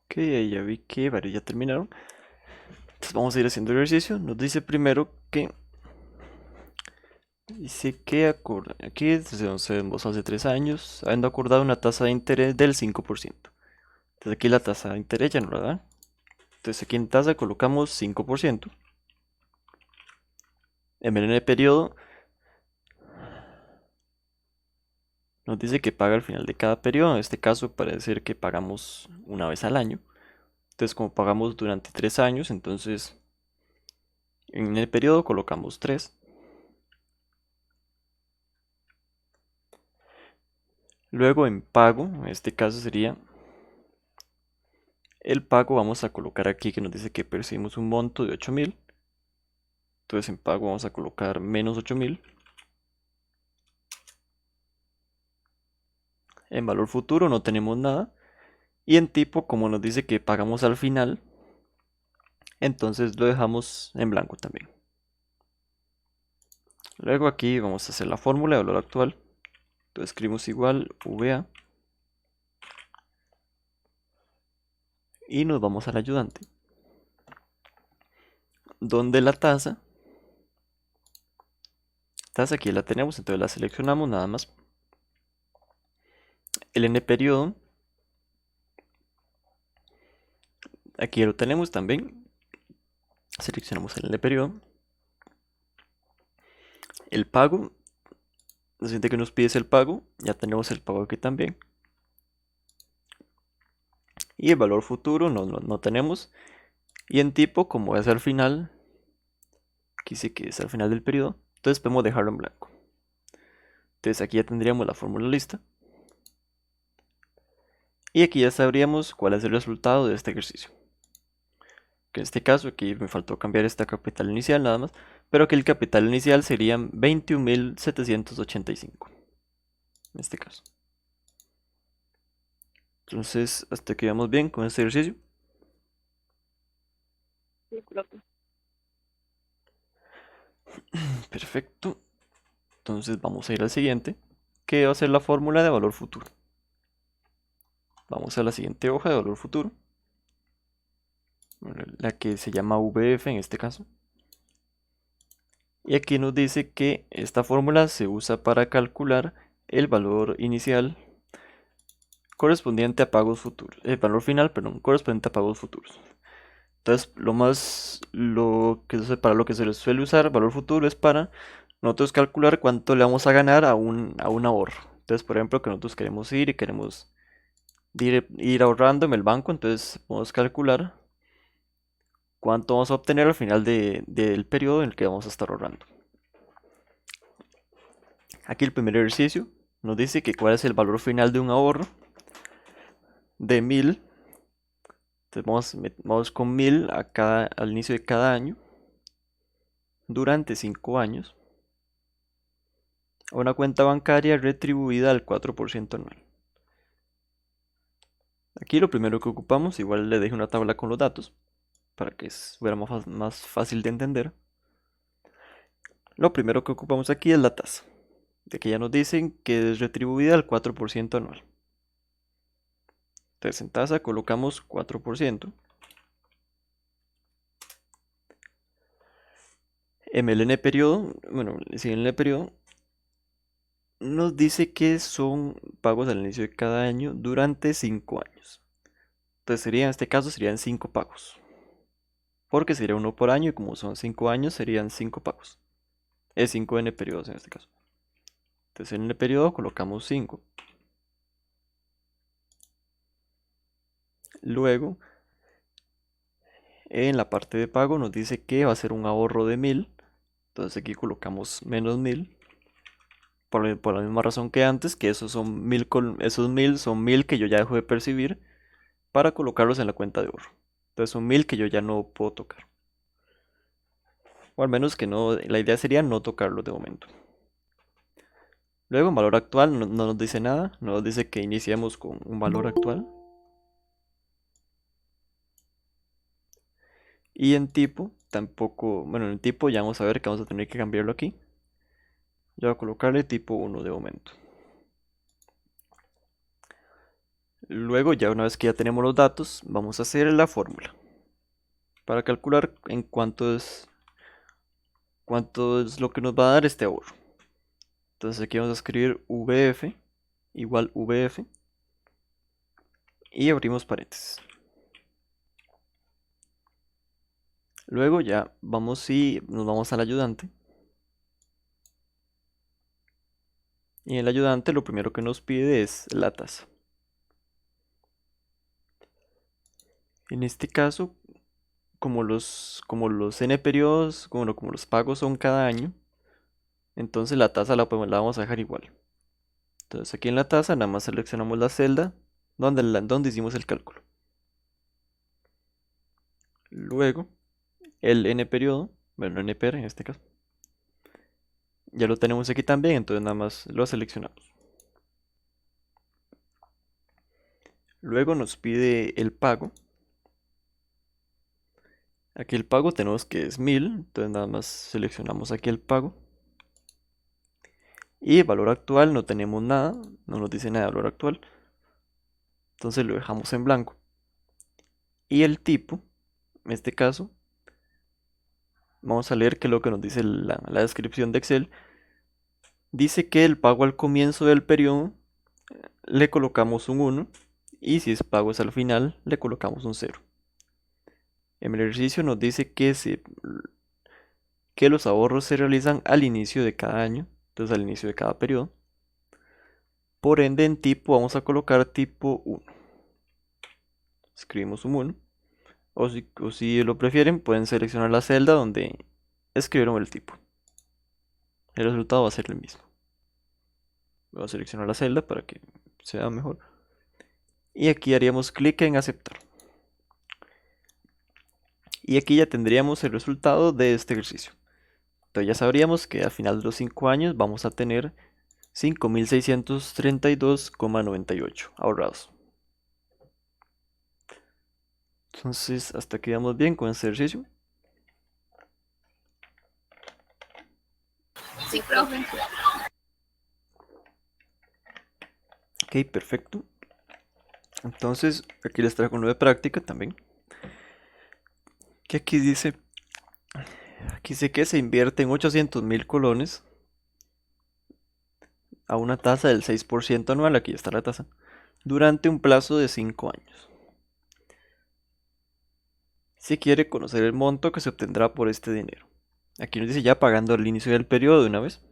Ok, ahí ya vi que varios ya terminaron. Entonces vamos a ir haciendo el ejercicio. Nos dice primero que aquí nos hace 3 años, habiendo acordado una tasa de interés del 5%. Entonces aquí la tasa de interés ya no la da. Entonces aquí en tasa colocamos 5%. En el periodo nos dice que paga al final de cada periodo. En este caso parece ser que pagamos una vez al año. Entonces como pagamos durante 3 años, entonces en el periodo colocamos 3. Luego en pago, en este caso sería el pago, vamos a colocar aquí que nos dice que percibimos un monto de 8.000. Entonces en pago vamos a colocar menos 8.000. En valor futuro no tenemos nada. Y en tipo, como nos dice que pagamos al final, entonces lo dejamos en blanco también. Luego aquí vamos a hacer la fórmula de valor actual. Entonces escribimos igual VA. Y nos vamos al ayudante. Donde la tasa aquí la tenemos, entonces la seleccionamos nada más. El n periodo, aquí lo tenemos también. Seleccionamos el n periodo. El pago, la siguiente que nos pide es el pago, ya tenemos el pago aquí también. Y el valor futuro no tenemos. Y en tipo, como es al final, aquí sí que es al final del periodo, entonces podemos dejarlo en blanco. Entonces aquí ya tendríamos la fórmula lista. Y aquí ya sabríamos cuál es el resultado de este ejercicio. Que en este caso aquí me faltó cambiar esta capital inicial nada más, pero que el capital inicial serían 21.785 en este caso. Entonces hasta aquí vamos bien con este ejercicio. Sí, profe. Perfecto. Entonces vamos a ir al siguiente, que va a ser la fórmula de valor futuro. Vamos a la siguiente hoja de valor futuro, la que se llama VF en este caso. Y aquí nos dice que esta fórmula se usa para calcular el valor inicial correspondiente a pagos futuros, el valor final, perdón, correspondiente a pagos futuros. Entonces, para lo que se les suele usar valor futuro es para nosotros calcular cuánto le vamos a ganar a un ahorro. Entonces, por ejemplo, que nosotros queremos ir y queremos ir ahorrando en el banco, entonces podemos calcular cuánto vamos a obtener al final del periodo en el que vamos a estar ahorrando. Aquí el primer ejercicio nos dice que cuál es el valor final de un ahorro de 1.000. Entonces vamos con 1.000 al inicio de cada año durante 5 años a una cuenta bancaria retribuida al 4% anual. Aquí lo primero que ocupamos, igual le dejé una tabla con los datos para que fuera más fácil de entender. Lo primero que ocupamos aquí es la tasa, de que ya nos dicen que es retribuida al 4% anual. Entonces en tasa colocamos 4%. En el n periodo, bueno, si en el n periodo nos dice que son pagos al inicio de cada año durante 5 años. Entonces en este caso serían 5 pagos. Porque sería uno por año y como son 5 años serían 5 pagos. Es 5 n periodos en este caso. Entonces en el periodo colocamos 5. Luego, en la parte de pago nos dice que va a ser un ahorro de 1.000. Entonces aquí colocamos menos 1.000. Por la misma razón que antes, que esos 1.000 son 1.000 que yo ya dejo de percibir. para colocarlos en la cuenta de ahorro. Entonces son 1000 que yo ya no puedo tocar. O al menos que no, la idea sería no tocarlos de momento. Luego en valor actual no nos dice nada, no nos dice que iniciemos con un valor actual. Y en tipo tampoco, bueno, en tipo ya vamos a ver que vamos a tener que cambiarlo aquí. Yo voy a colocarle tipo 1 de momento. Luego ya una vez que ya tenemos los datos, vamos a hacer la fórmula para calcular en cuánto es lo que nos va a dar este ahorro. Entonces aquí vamos a escribir VF igual VF y abrimos paréntesis. Luego ya vamos y nos vamos al ayudante. Y en el ayudante lo primero que nos pide es la tasa. En este caso, como los n periodos, como los pagos son cada año, entonces la tasa la vamos a dejar igual. Entonces aquí en la tasa nada más seleccionamos la celda donde hicimos el cálculo. Luego el n periodo, bueno, nper en este caso, ya lo tenemos aquí también, entonces nada más lo seleccionamos. Luego nos pide el pago. Aquí el pago tenemos que es 1000, entonces nada más seleccionamos aquí el pago. Y valor actual no tenemos nada, no nos dice nada de valor actual. Entonces lo dejamos en blanco. Y el tipo, en este caso, vamos a leer qué es lo que nos dice la descripción de Excel. Dice que el pago al comienzo del periodo le colocamos un 1 y si es pago es al final le colocamos un 0. En el ejercicio nos dice que los ahorros se realizan al inicio de cada año, entonces al inicio de cada periodo. Por ende en tipo vamos a colocar tipo 1. Escribimos un 1. O si lo prefieren pueden seleccionar la celda donde escribieron el tipo. El resultado va a ser el mismo. Voy a seleccionar la celda para que sea mejor. Y aquí haríamos clic en aceptar. Y aquí ya tendríamos el resultado de este ejercicio. Entonces ya sabríamos que al final de los 5 años vamos a tener 5.632,98 ahorrados. Entonces hasta aquí vamos bien con este ejercicio. Sí, profe. Ok, perfecto. Entonces aquí les traigo uno de práctica también. Que aquí dice que se invierte en 800.000 colones a una tasa del 6% anual, aquí está la tasa, durante un plazo de 5 años. Si quiere conocer el monto que se obtendrá por este dinero. Aquí nos dice ya pagando al inicio del periodo de una vez.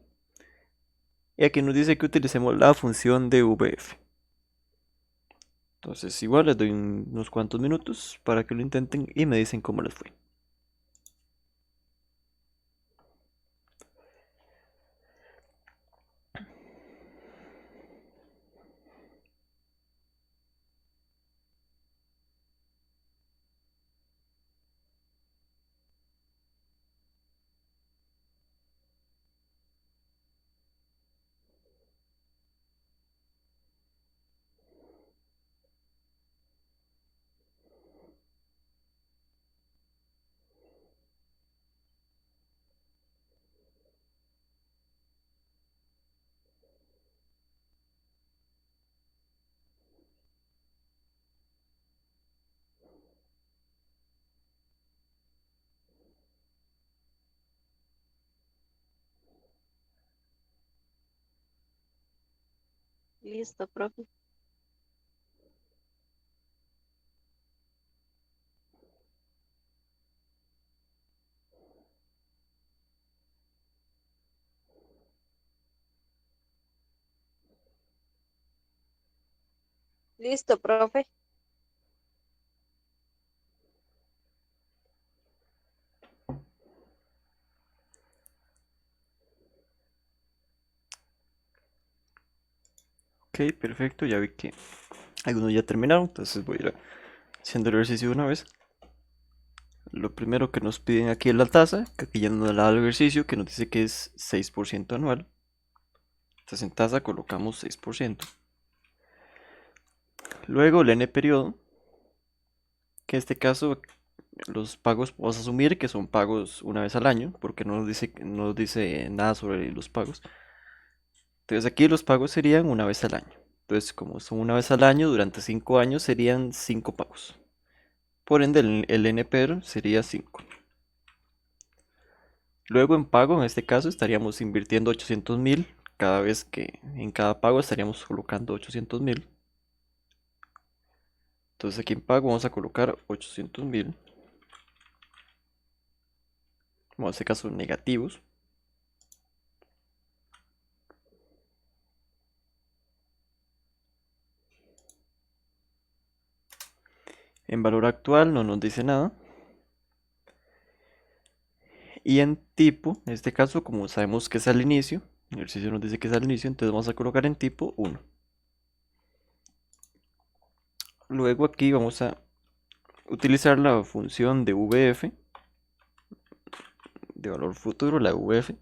Y aquí nos dice que utilicemos la función de VF. Entonces igual les doy unos cuantos minutos para que lo intenten y me dicen cómo les fue. Listo, profe. Listo, profe. Ok, perfecto, ya vi que algunos ya terminaron, entonces voy a ir haciendo el ejercicio de una vez. Lo primero que nos piden aquí es la tasa, que aquí ya nos da el ejercicio que nos dice que es 6% anual. Entonces en tasa colocamos 6%. Luego el n periodo, que en este caso los pagos vamos a asumir que son pagos una vez al año, porque no nos dice nada sobre los pagos. Entonces aquí los pagos serían una vez al año. Entonces como son una vez al año, durante 5 años serían 5 pagos. Por ende el NPR sería 5. Luego en pago, en este caso, estaríamos invirtiendo 800.000. Cada vez que en cada pago estaríamos colocando 800.000. Entonces aquí en pago vamos a colocar 800.000. Bueno, en este caso negativos. En valor actual no nos dice nada. Y en tipo, en este caso, como sabemos que es al inicio, el ejercicio nos dice que es al inicio, entonces vamos a colocar en tipo 1. Luego aquí vamos a utilizar la función de VF, de valor futuro, la VF,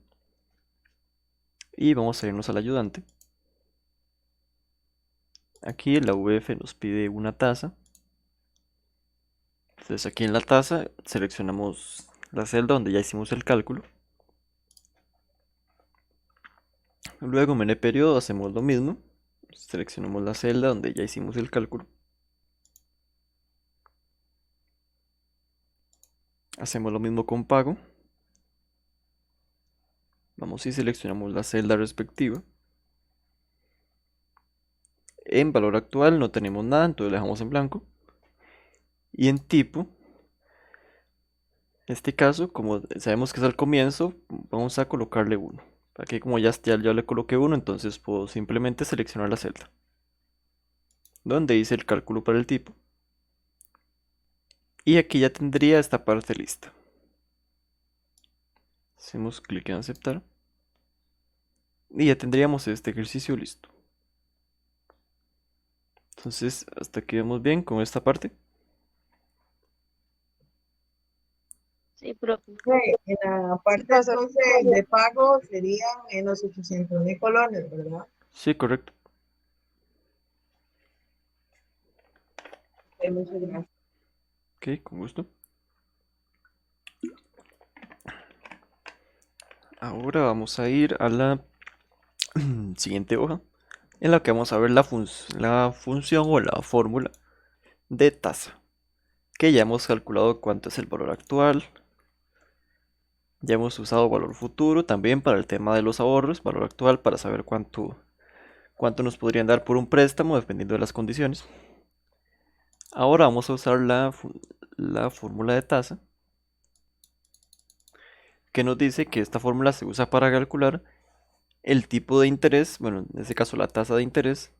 y vamos a irnos al ayudante. Aquí la VF nos pide una tasa. Entonces aquí en la tasa seleccionamos la celda donde ya hicimos el cálculo. Luego en el periodo hacemos lo mismo. Seleccionamos la celda donde ya hicimos el cálculo. Hacemos lo mismo con pago. Vamos y seleccionamos la celda respectiva. En valor actual no tenemos nada, entonces lo dejamos en blanco. Y en tipo, en este caso, como sabemos que es al comienzo, vamos a colocarle 1. Aquí como ya le coloqué 1, entonces puedo simplemente seleccionar la celda donde hice el cálculo para el tipo. Y aquí ya tendría esta parte lista. Hacemos clic en aceptar. Y ya tendríamos este ejercicio listo. Entonces, hasta aquí vamos bien con esta parte. Sí, profe. En la parte Profesor. entonces de pago serían en los 800.000 colones, ¿verdad? Sí, correcto. Muchas gracias. Ok, con gusto. Ahora vamos a ir a la siguiente hoja, en la que vamos a ver la función o la fórmula de tasa, que ya hemos calculado cuánto es el valor actual. Ya hemos usado valor futuro también para el tema de los ahorros, valor actual para saber cuánto nos podrían dar por un préstamo dependiendo de las condiciones. Ahora vamos a usar la fórmula de tasa, que nos dice que esta fórmula se usa para calcular el tipo de interés, bueno, en este caso la tasa de interés,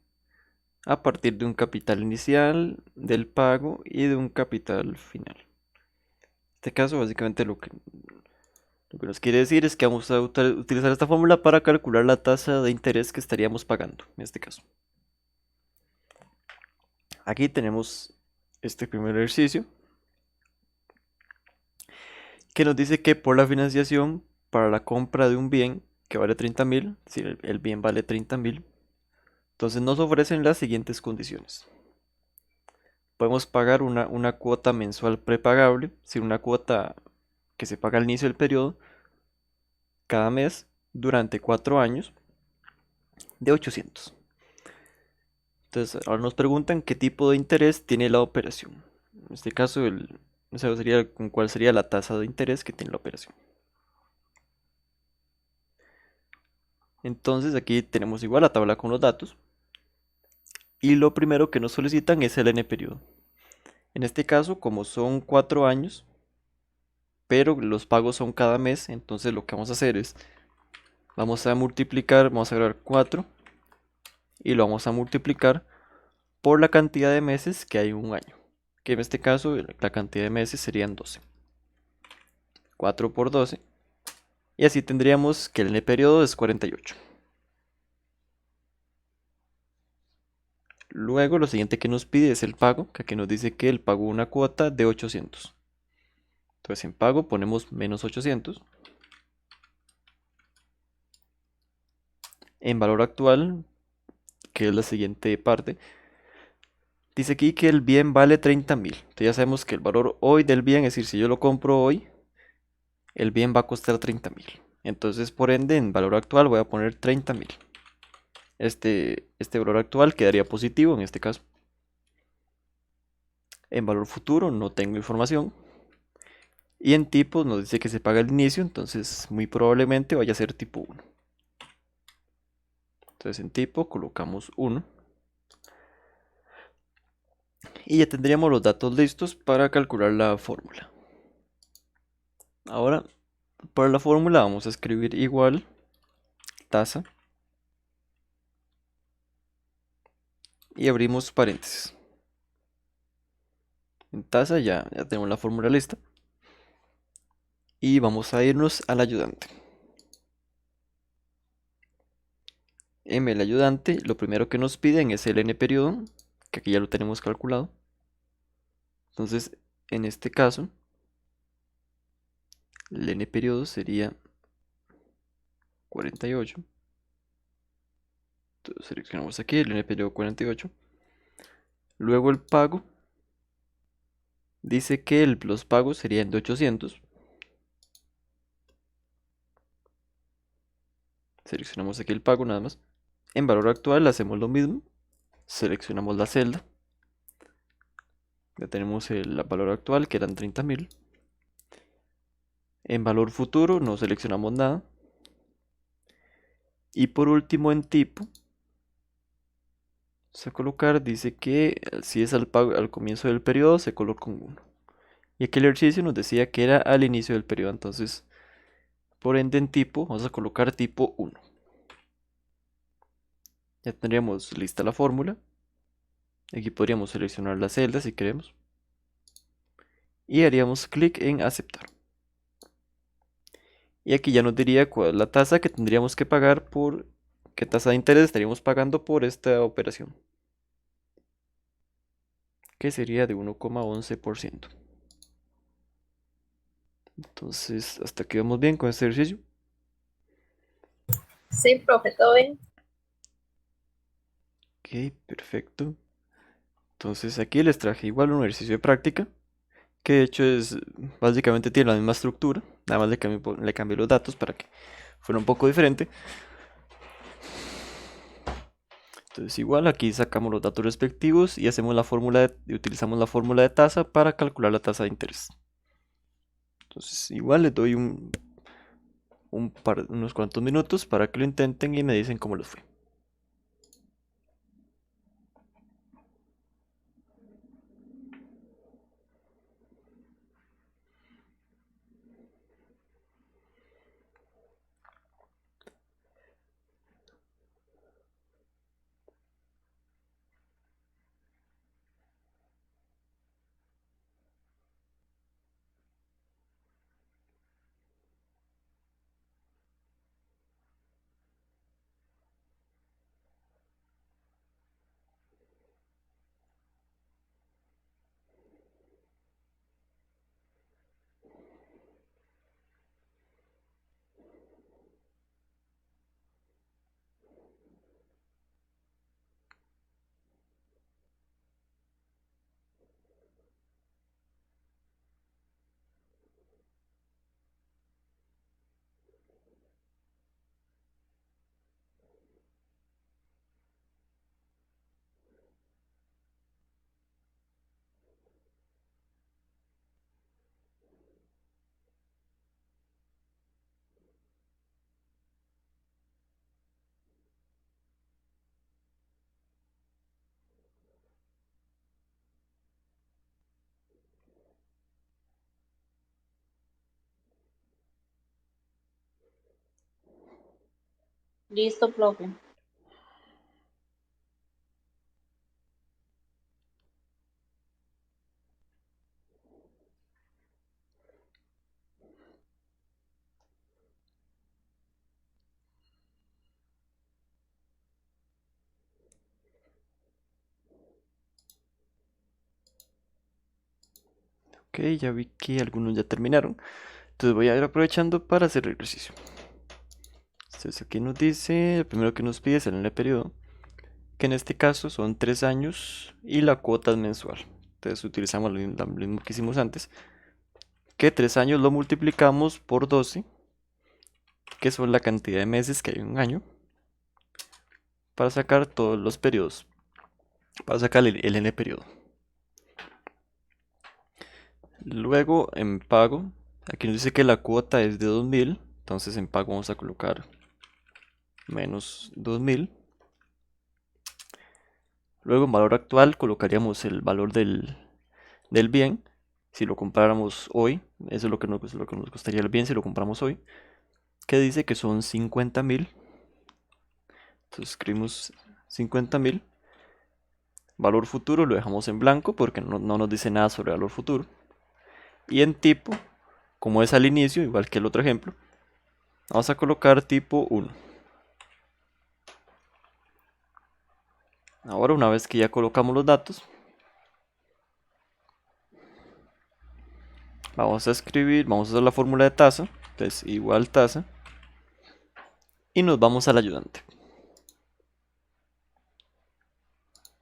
a partir de un capital inicial, del pago y de un capital final. En este caso, básicamente lo que nos quiere decir es que vamos a utilizar esta fórmula para calcular la tasa de interés que estaríamos pagando, en este caso. Aquí tenemos este primer ejercicio, que nos dice que por la financiación para la compra de un bien que vale 30.000, si el bien vale 30.000, entonces nos ofrecen las siguientes condiciones. Podemos pagar una cuota mensual prepagable, es decir, una cuota que se paga al inicio del periodo, cada mes, durante 4 años, de 800. Entonces, ahora nos preguntan qué tipo de interés tiene la operación. En este caso, sería con cuál sería la tasa de interés que tiene la operación. Entonces, aquí tenemos igual la tabla con los datos. Y lo primero que nos solicitan es el n periodo. En este caso, como son 4 años, pero los pagos son cada mes, entonces lo que vamos a hacer es, vamos a multiplicar, vamos a agregar 4 y lo vamos a multiplicar por la cantidad de meses que hay en un año, que en este caso la cantidad de meses serían 12. 4 por 12, y así tendríamos que el n periodo es 48. Luego lo siguiente que nos pide es el pago, que aquí nos dice que él pagó una cuota de 800. Entonces en pago ponemos menos 800. En valor actual, que es la siguiente parte, dice aquí que el bien vale 30.000. Entonces ya sabemos que el valor hoy del bien, es decir, si yo lo compro hoy, el bien va a costar 30.000. Entonces por ende en valor actual voy a poner 30.000. Este valor actual quedaría positivo en este caso. En valor futuro no tengo información. Y en tipo nos dice que se paga al inicio, entonces muy probablemente vaya a ser tipo 1. Entonces en tipo colocamos 1. Y ya tendríamos los datos listos para calcular la fórmula. Ahora, para la fórmula vamos a escribir igual tasa y abrimos paréntesis. En tasa ya tenemos la fórmula lista. Y vamos a irnos al ayudante. En el ayudante, lo primero que nos piden es el n periodo, que aquí ya lo tenemos calculado. Entonces, en este caso, el n periodo sería 48. Entonces seleccionamos aquí el n periodo 48. Luego el pago. Dice que los pagos serían de 800. Seleccionamos aquí el pago nada más. En valor actual hacemos lo mismo. Seleccionamos la celda. Ya tenemos el valor actual que eran 30.000. En valor futuro no seleccionamos nada. Y por último en tipo, vamos a colocar, dice que si es al comienzo del periodo se coloca un 1. Y aquí el ejercicio nos decía que era al inicio del periodo, entonces por ende en tipo vamos a colocar tipo 1. Ya tendríamos lista la fórmula. Aquí podríamos seleccionar la celda si queremos. Y haríamos clic en aceptar. Y aquí ya nos diría cuál es la tasa que tendríamos que pagar por qué tasa de interés estaríamos pagando por esta operación, que sería de 1,11%. Entonces, hasta aquí vamos bien con este ejercicio. Sí, profe, todo bien. Ok, perfecto. Entonces aquí les traje igual un ejercicio de práctica, que de hecho es básicamente tiene la misma estructura, nada más le cambié los datos para que fuera un poco diferente. Entonces igual aquí sacamos los datos respectivos y hacemos la fórmula y utilizamos la fórmula de tasa para calcular la tasa de interés. Entonces igual les doy unos cuantos minutos para que lo intenten y me dicen cómo les fue. Listo, profe. Ok, ya vi que algunos ya terminaron. Entonces voy a ir aprovechando para hacer el ejercicio. Entonces aquí nos dice, el primero que nos pide es el N periodo, que en este caso son 3 años y la cuota es mensual. Entonces utilizamos lo mismo que hicimos antes, que 3 años lo multiplicamos por 12, que son la cantidad de meses que hay en un año, para sacar todos los periodos, para sacar el N periodo. Luego en pago, aquí nos dice que la cuota es de 2000, entonces en pago vamos a colocar menos 2000. Luego en valor actual colocaríamos el valor del bien. Si lo compráramos hoy, eso es lo que nos costaría el bien si lo compramos hoy, que dice que son 50.000. Entonces escribimos 50.000. Valor futuro lo dejamos en blanco porque no nos dice nada sobre valor futuro. Y en tipo, como es al inicio, igual que el otro ejemplo, vamos a colocar tipo 1. Ahora, una vez que ya colocamos los datos, vamos a usar la fórmula de tasa. Entonces igual tasa, y nos vamos al ayudante.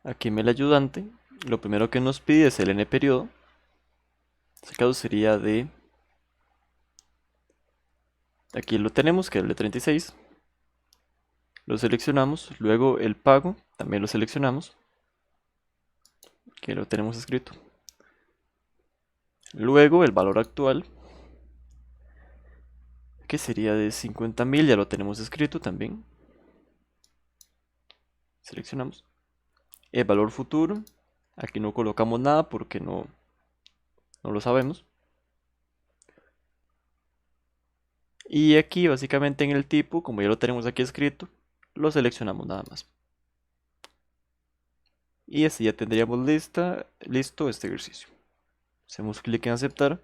Aquí en el ayudante, lo primero que nos pide es el N periodo. En este caso sería de... Aquí lo tenemos, que es el de 36. Lo seleccionamos. Luego el pago, también lo seleccionamos, que lo tenemos escrito. Luego el valor actual, que sería de 50.000, ya lo tenemos escrito también. Seleccionamos. El valor futuro, aquí no colocamos nada porque no lo sabemos. Y aquí básicamente en el tipo, como ya lo tenemos aquí escrito, lo seleccionamos nada más. Y así ya tendríamos listo este ejercicio. Hacemos clic en aceptar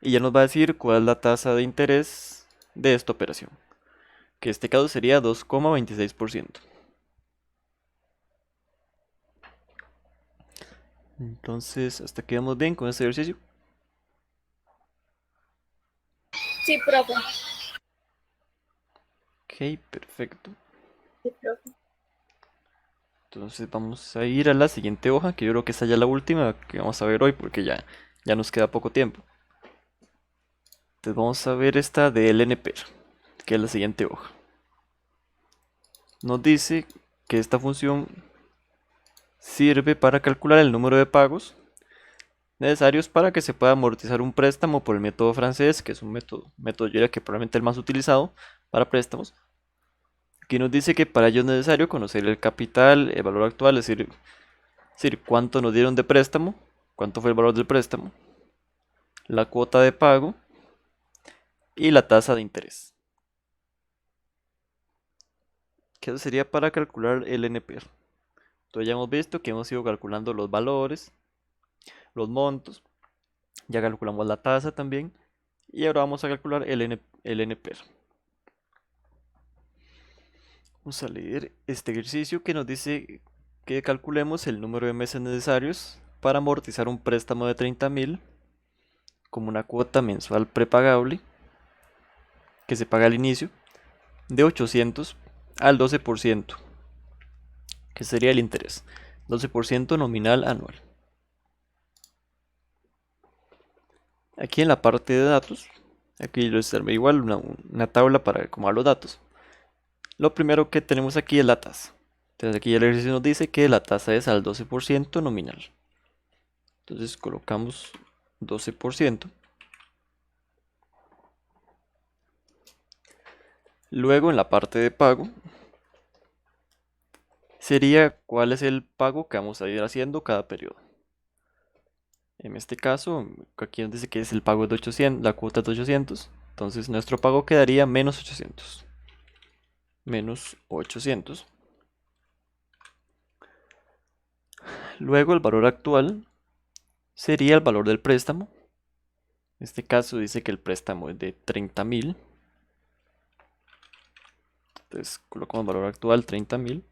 y ya nos va a decir cuál es la tasa de interés de esta operación, que en este caso sería 2,26%. Entonces, hasta aquí vamos bien con este ejercicio. Sí, profe. Ok, perfecto. Sí, profe. Entonces vamos a ir a la siguiente hoja, que yo creo que esta ya es la última que vamos a ver hoy porque ya nos queda poco tiempo. Entonces vamos a ver esta de LNP, que es la siguiente hoja. Nos dice que esta función sirve para calcular el número de pagos necesarios para que se pueda amortizar un préstamo por el método francés, que es un método yo diría que probablemente el más utilizado para préstamos. Aquí nos dice que para ello es necesario conocer el capital, el valor actual, es decir, cuánto nos dieron de préstamo, cuánto fue el valor del préstamo, la cuota de pago y la tasa de interés. Que eso sería para calcular el NPR. Entonces ya hemos visto que hemos ido calculando los valores, los montos, ya calculamos la tasa también, y ahora vamos a calcular el NPR. Vamos a leer este ejercicio que nos dice que calculemos el número de meses necesarios para amortizar un préstamo de 30.000 como una cuota mensual prepagable que se paga al inicio de 800 al 12%, que sería el interés, 12% nominal anual. Aquí en la parte de datos, aquí les armé igual una tabla para acomodar los datos. Lo primero que tenemos aquí es la tasa. Entonces aquí el ejercicio nos dice que la tasa es al 12% nominal. Entonces colocamos 12%. Luego en la parte de pago sería cuál es el pago que vamos a ir haciendo cada periodo. En este caso, aquí nos dice que es el pago de 800, la cuota es de 800. Entonces nuestro pago quedaría menos 800. Menos 800. Luego el valor actual sería el valor del préstamo. En este caso dice que el préstamo es de 30.000. Entonces colocamos valor actual 30.000.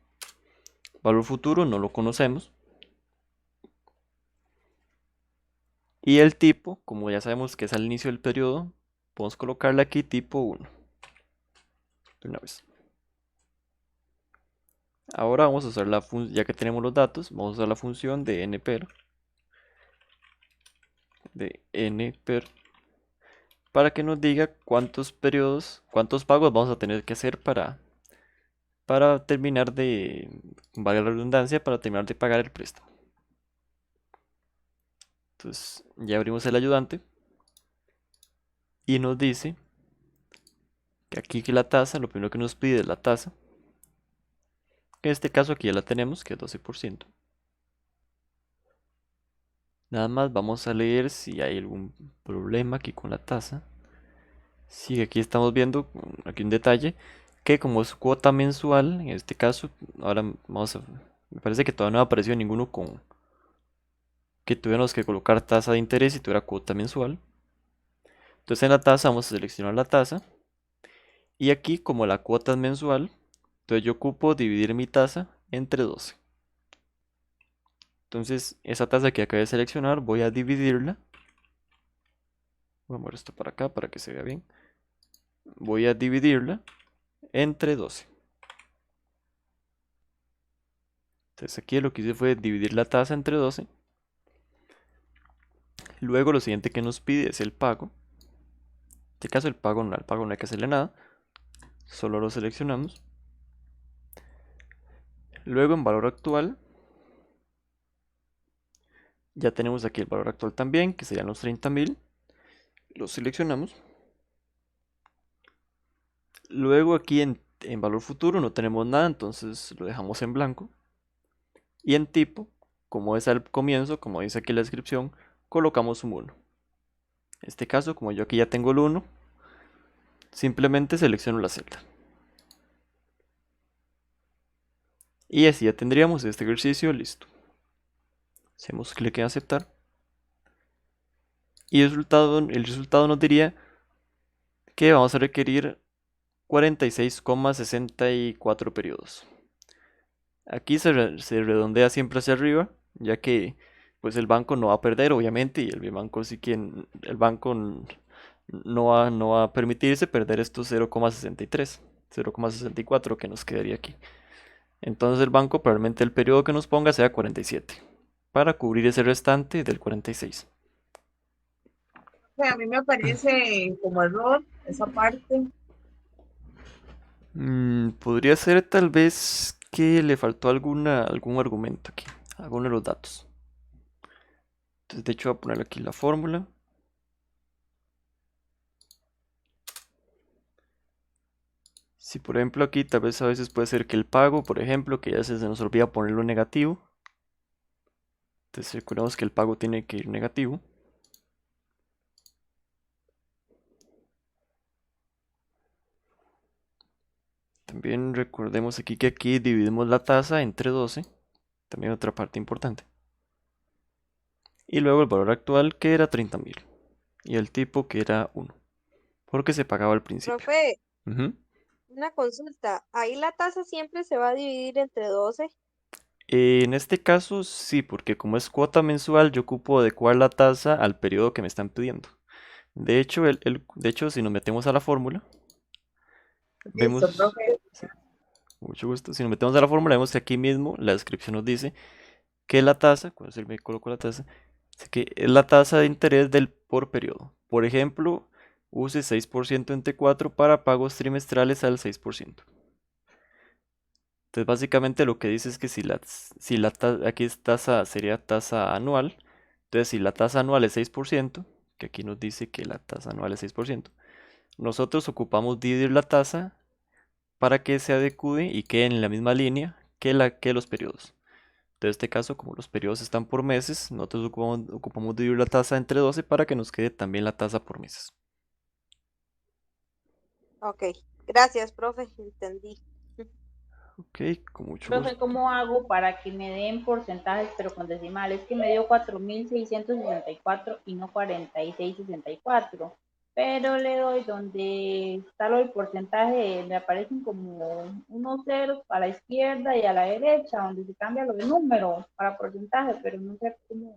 Valor futuro no lo conocemos. Y el tipo, como ya sabemos que es al inicio del periodo, podemos colocarle aquí tipo 1. De una vez. Ahora vamos a usar la función, ya que tenemos los datos, vamos a usar la función de nper, para que nos diga cuántos periodos, cuántos pagos vamos a tener que hacer para terminar de, valga la redundancia, para terminar de pagar el préstamo. Entonces ya abrimos el ayudante y nos dice que aquí que la tasa, lo primero que nos pide es la tasa, que en este caso aquí ya la tenemos, que es 12%. Nada más vamos a leer si hay algún problema aquí con la tasa. Sí, aquí estamos viendo, aquí un detalle, que como es cuota mensual, en este caso, ahora vamos a, me parece que todavía no ha aparecido ninguno con que tuviéramos que colocar tasa de interés y tuviera cuota mensual. Entonces en la tasa vamos a seleccionar la tasa y aquí como la cuota es mensual, entonces yo ocupo dividir mi tasa entre 12. Entonces esa tasa que acabé de seleccionar voy a dividirla. Voy a mover esto para acá para que se vea bien. Voy a dividirla entre 12. Entonces aquí lo que hice fue dividir la tasa entre 12. Luego lo siguiente que nos pide es el pago. En este caso el pago no hay que hacerle nada. Solo lo seleccionamos. Luego en valor actual. Ya tenemos aquí el valor actual también, que serían los 30.000. Lo seleccionamos. Luego aquí en valor futuro no tenemos nada, entonces lo dejamos en blanco. Y en tipo, como es al comienzo, como dice aquí la descripción, colocamos un 1. En este caso, como yo aquí ya tengo el 1, simplemente selecciono la celda. Y así ya tendríamos este ejercicio listo. Hacemos clic en aceptar. Y el resultado nos diría que vamos a requerir 46,64 periodos. Aquí se redondea siempre hacia arriba, ya que pues el banco no va a perder, obviamente, y el banco sí que el banco no va a permitirse perder estos 0,63, 0,64 que nos quedaría aquí. Entonces el banco probablemente el periodo que nos ponga sea 47, para cubrir ese restante del 46. A mí me parece como error esa parte. Podría ser tal vez que le faltó algún argumento aquí, alguno de los datos. Entonces de hecho voy a poner aquí la fórmula. Si por ejemplo aquí tal vez a veces puede ser que el pago, por ejemplo, que ya se nos olvida ponerlo negativo. Entonces recordemos que el pago tiene que ir negativo. También recordemos aquí que aquí dividimos la tasa entre 12. También otra parte importante. Y luego el valor actual que era 30.000. Y el tipo que era 1. Porque se pagaba al principio. Profe, Ujú. una consulta. Ahí la tasa siempre se va a dividir entre 12. En este caso sí, porque como es cuota mensual, yo ocupo adecuar la tasa al periodo que me están pidiendo. De hecho, de hecho si nos metemos a la fórmula, Listo, vemos, profe. sí, con mucho gusto, si nos metemos a la fórmula, vemos que aquí mismo la descripción nos dice que la tasa, cuando se me coloco la tasa, dice que es la tasa de interés del por periodo. Por ejemplo, use 6% entre 4 para pagos trimestrales al 6%. Entonces básicamente lo que dice es que aquí es tasa, sería tasa anual. Entonces si la tasa anual es 6%, que aquí nos dice que la tasa anual es 6%, nosotros ocupamos dividir la tasa para que se adecue y quede en la misma línea que los periodos. En este caso, como los periodos están por meses, nosotros ocupamos dividir la tasa entre 12 para que nos quede también la tasa por meses. Ok, gracias, profe, entendí. Ok, con mucho Profe, gusto. ¿cómo hago para que me den porcentajes pero con decimales? Es que me dio 4.664 y no 46.64. Pero le doy donde está lo del porcentaje, me aparecen como unos ceros a la izquierda y a la derecha, donde se cambia lo de número para porcentaje, pero no sé cómo.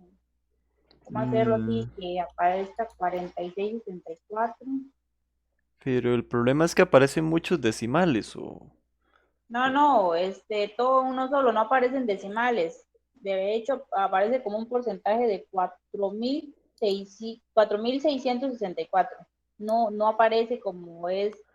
¿Cómo hacerlo Mm, así que aparezca 4664? pero el problema es que aparecen muchos decimales No, no, todo uno solo, no aparecen decimales. De hecho, aparece como un porcentaje de 4.664. No, no aparece como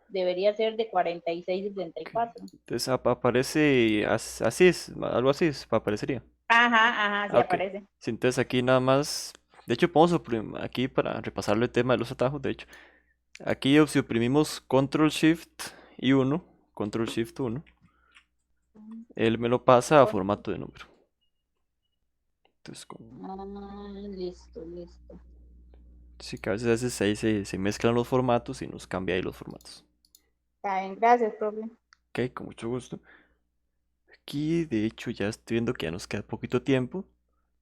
debería ser de ok. 4664. Entonces aparece así es, algo así aparecería. Ajá, ajá, sí Ah, ok. aparece. Sí, entonces aquí nada más, de hecho podemos aquí para repasarlo el tema de los atajos, de hecho, aquí si oprimimos Control Shift y uno, Control Shift uno, él me lo pasa a formato de número. Entonces, Listo, listo. sí que a veces ahí se mezclan los formatos y nos cambia ahí los formatos. Está bien, gracias, profe. Ok, con mucho gusto. Aquí, de hecho, ya estoy viendo que ya nos queda poquito tiempo.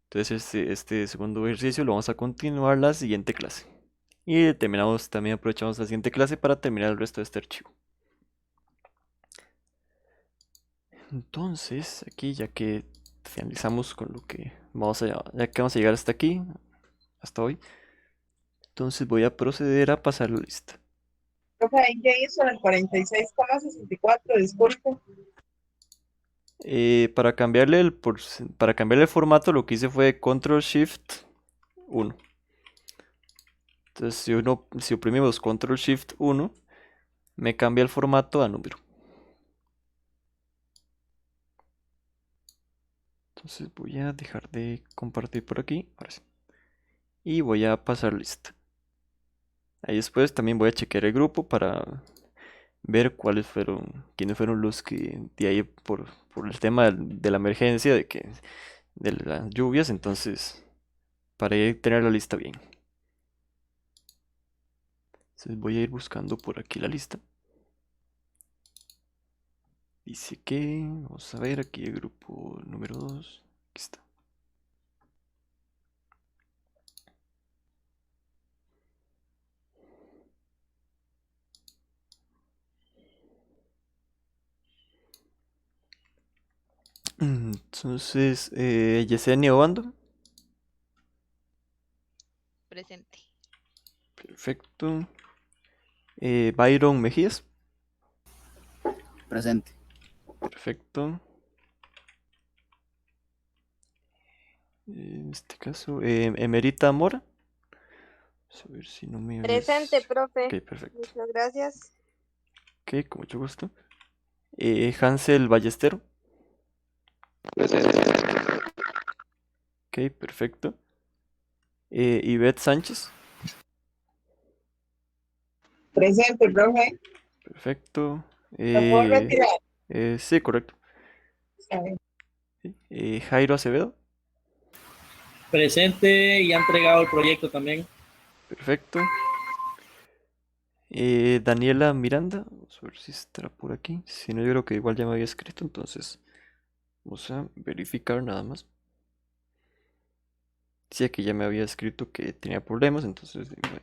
Entonces, este segundo ejercicio lo vamos a continuar la siguiente clase. Y terminamos, también aprovechamos la siguiente clase para terminar el resto de este archivo. Entonces, aquí ya que finalizamos con lo que ya que vamos a llegar hasta aquí, hasta hoy, entonces voy a proceder a pasar la lista. Profe, ahí ya hizo el 46,64, disculpe. Para cambiarle el formato, lo que hice fue Control Shift 1. Entonces, si oprimimos Control Shift 1, me cambia el formato a número. Entonces voy a dejar de compartir por aquí, ahora sí. Y voy a pasar lista. Ahí después también voy a chequear el grupo para ver quiénes fueron los que de ahí por el tema de la emergencia de las lluvias, entonces para tener la lista bien. Entonces voy a ir buscando por aquí la lista. Dice que, vamos a ver aquí el grupo número 2. Aquí está. Entonces, Yesenia Obando. Presente. Perfecto. Byron Mejías. Presente. Perfecto. En este caso, Emerita Mora. Vamos a ver si no me Presente, habías. profe. Ok, perfecto. Muchas gracias. Ok, con mucho gusto. Hansel Ballestero. Ok, perfecto. Ivette Sánchez. Presente, profe. Perfecto. ¿Lo puedo retirar? Sí, correcto. Está bien. Jairo Acevedo. Presente y ha entregado el proyecto también. Perfecto. Daniela Miranda. Vamos a ver si estará por aquí. Si no, yo creo que igual ya me había escrito, entonces vamos a verificar nada más. Sí, que ya me había escrito que tenía problemas, entonces bueno,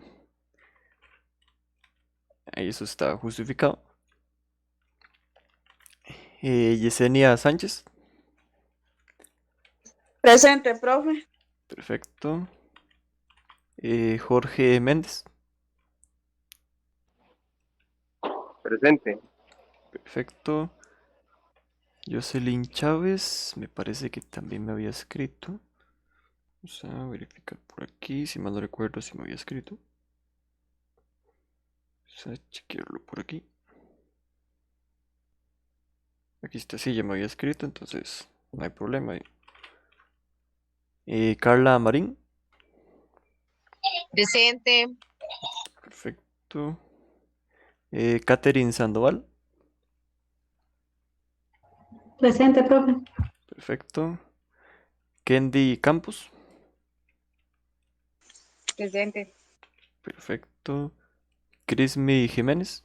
ahí eso está justificado. Yesenia Sánchez. Presente, profe. Perfecto. Jorge Méndez. Presente. Perfecto. Jocelyn Chávez. Me parece que también me había escrito. Vamos a verificar por aquí. Si mal no recuerdo si me había escrito. Vamos a chequearlo por aquí. Aquí está, sí, ya me había escrito, entonces no hay problema. Carla Marín. Presente. Perfecto. Catherine Sandoval. Presente, profe. Perfecto. Kendi Campos. Presente. Perfecto. Crismi Jiménez.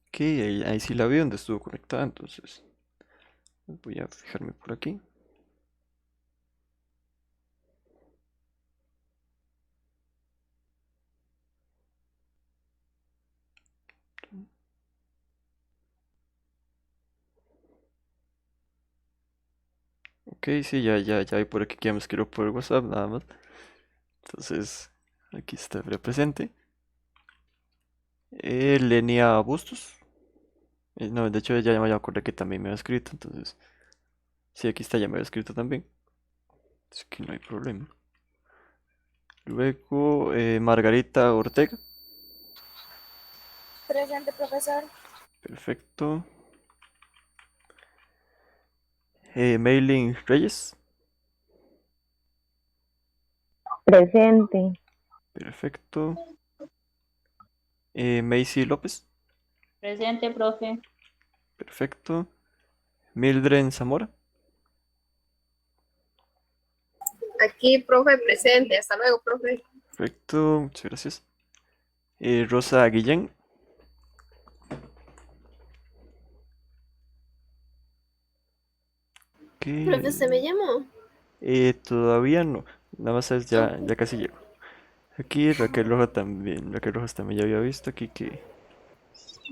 Ok, ahí sí la vi donde estuvo conectada, entonces voy a fijarme por aquí. Ok, sí, ya hay por aquí que ya me escribió por WhatsApp, nada más. Entonces, aquí está presente. Lenia Bustos. No, de hecho ya me acordé que también me había escrito, entonces. Sí, aquí está, ya me había escrito también. Así que no hay problema. Luego, Margarita Ortega. Presente, profesor. Perfecto. Maylin Reyes. Presente. Perfecto. Macy López. Presente, profe. Perfecto. Mildred Zamora. Aquí, profe, presente. Hasta luego, profe. Perfecto, muchas gracias. Rosa Guillén. Ok, Profe, ¿se me llamó? todavía no. Nada más es ya, Ok. ya casi llego. Aquí Raquel Rojas también. Raquel Rojas también ya había visto aquí que.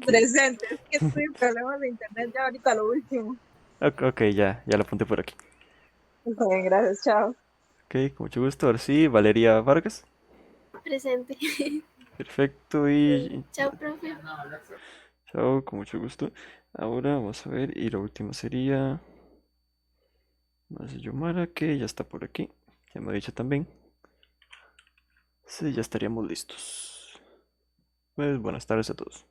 Presente, es que estoy en problemas de internet ya ahorita lo último. Ok, ya lo apunté por aquí. Bien, gracias, chao. Ok, con mucho gusto. Ahora sí, Valeria Vargas. Presente. Perfecto y Chao, profe. chao, con mucho gusto. Ahora vamos a ver. Y la última sería más Yomara, que ya está por aquí. Ya me ha dicho también. Sí, ya estaríamos listos. Pues buenas tardes a todos.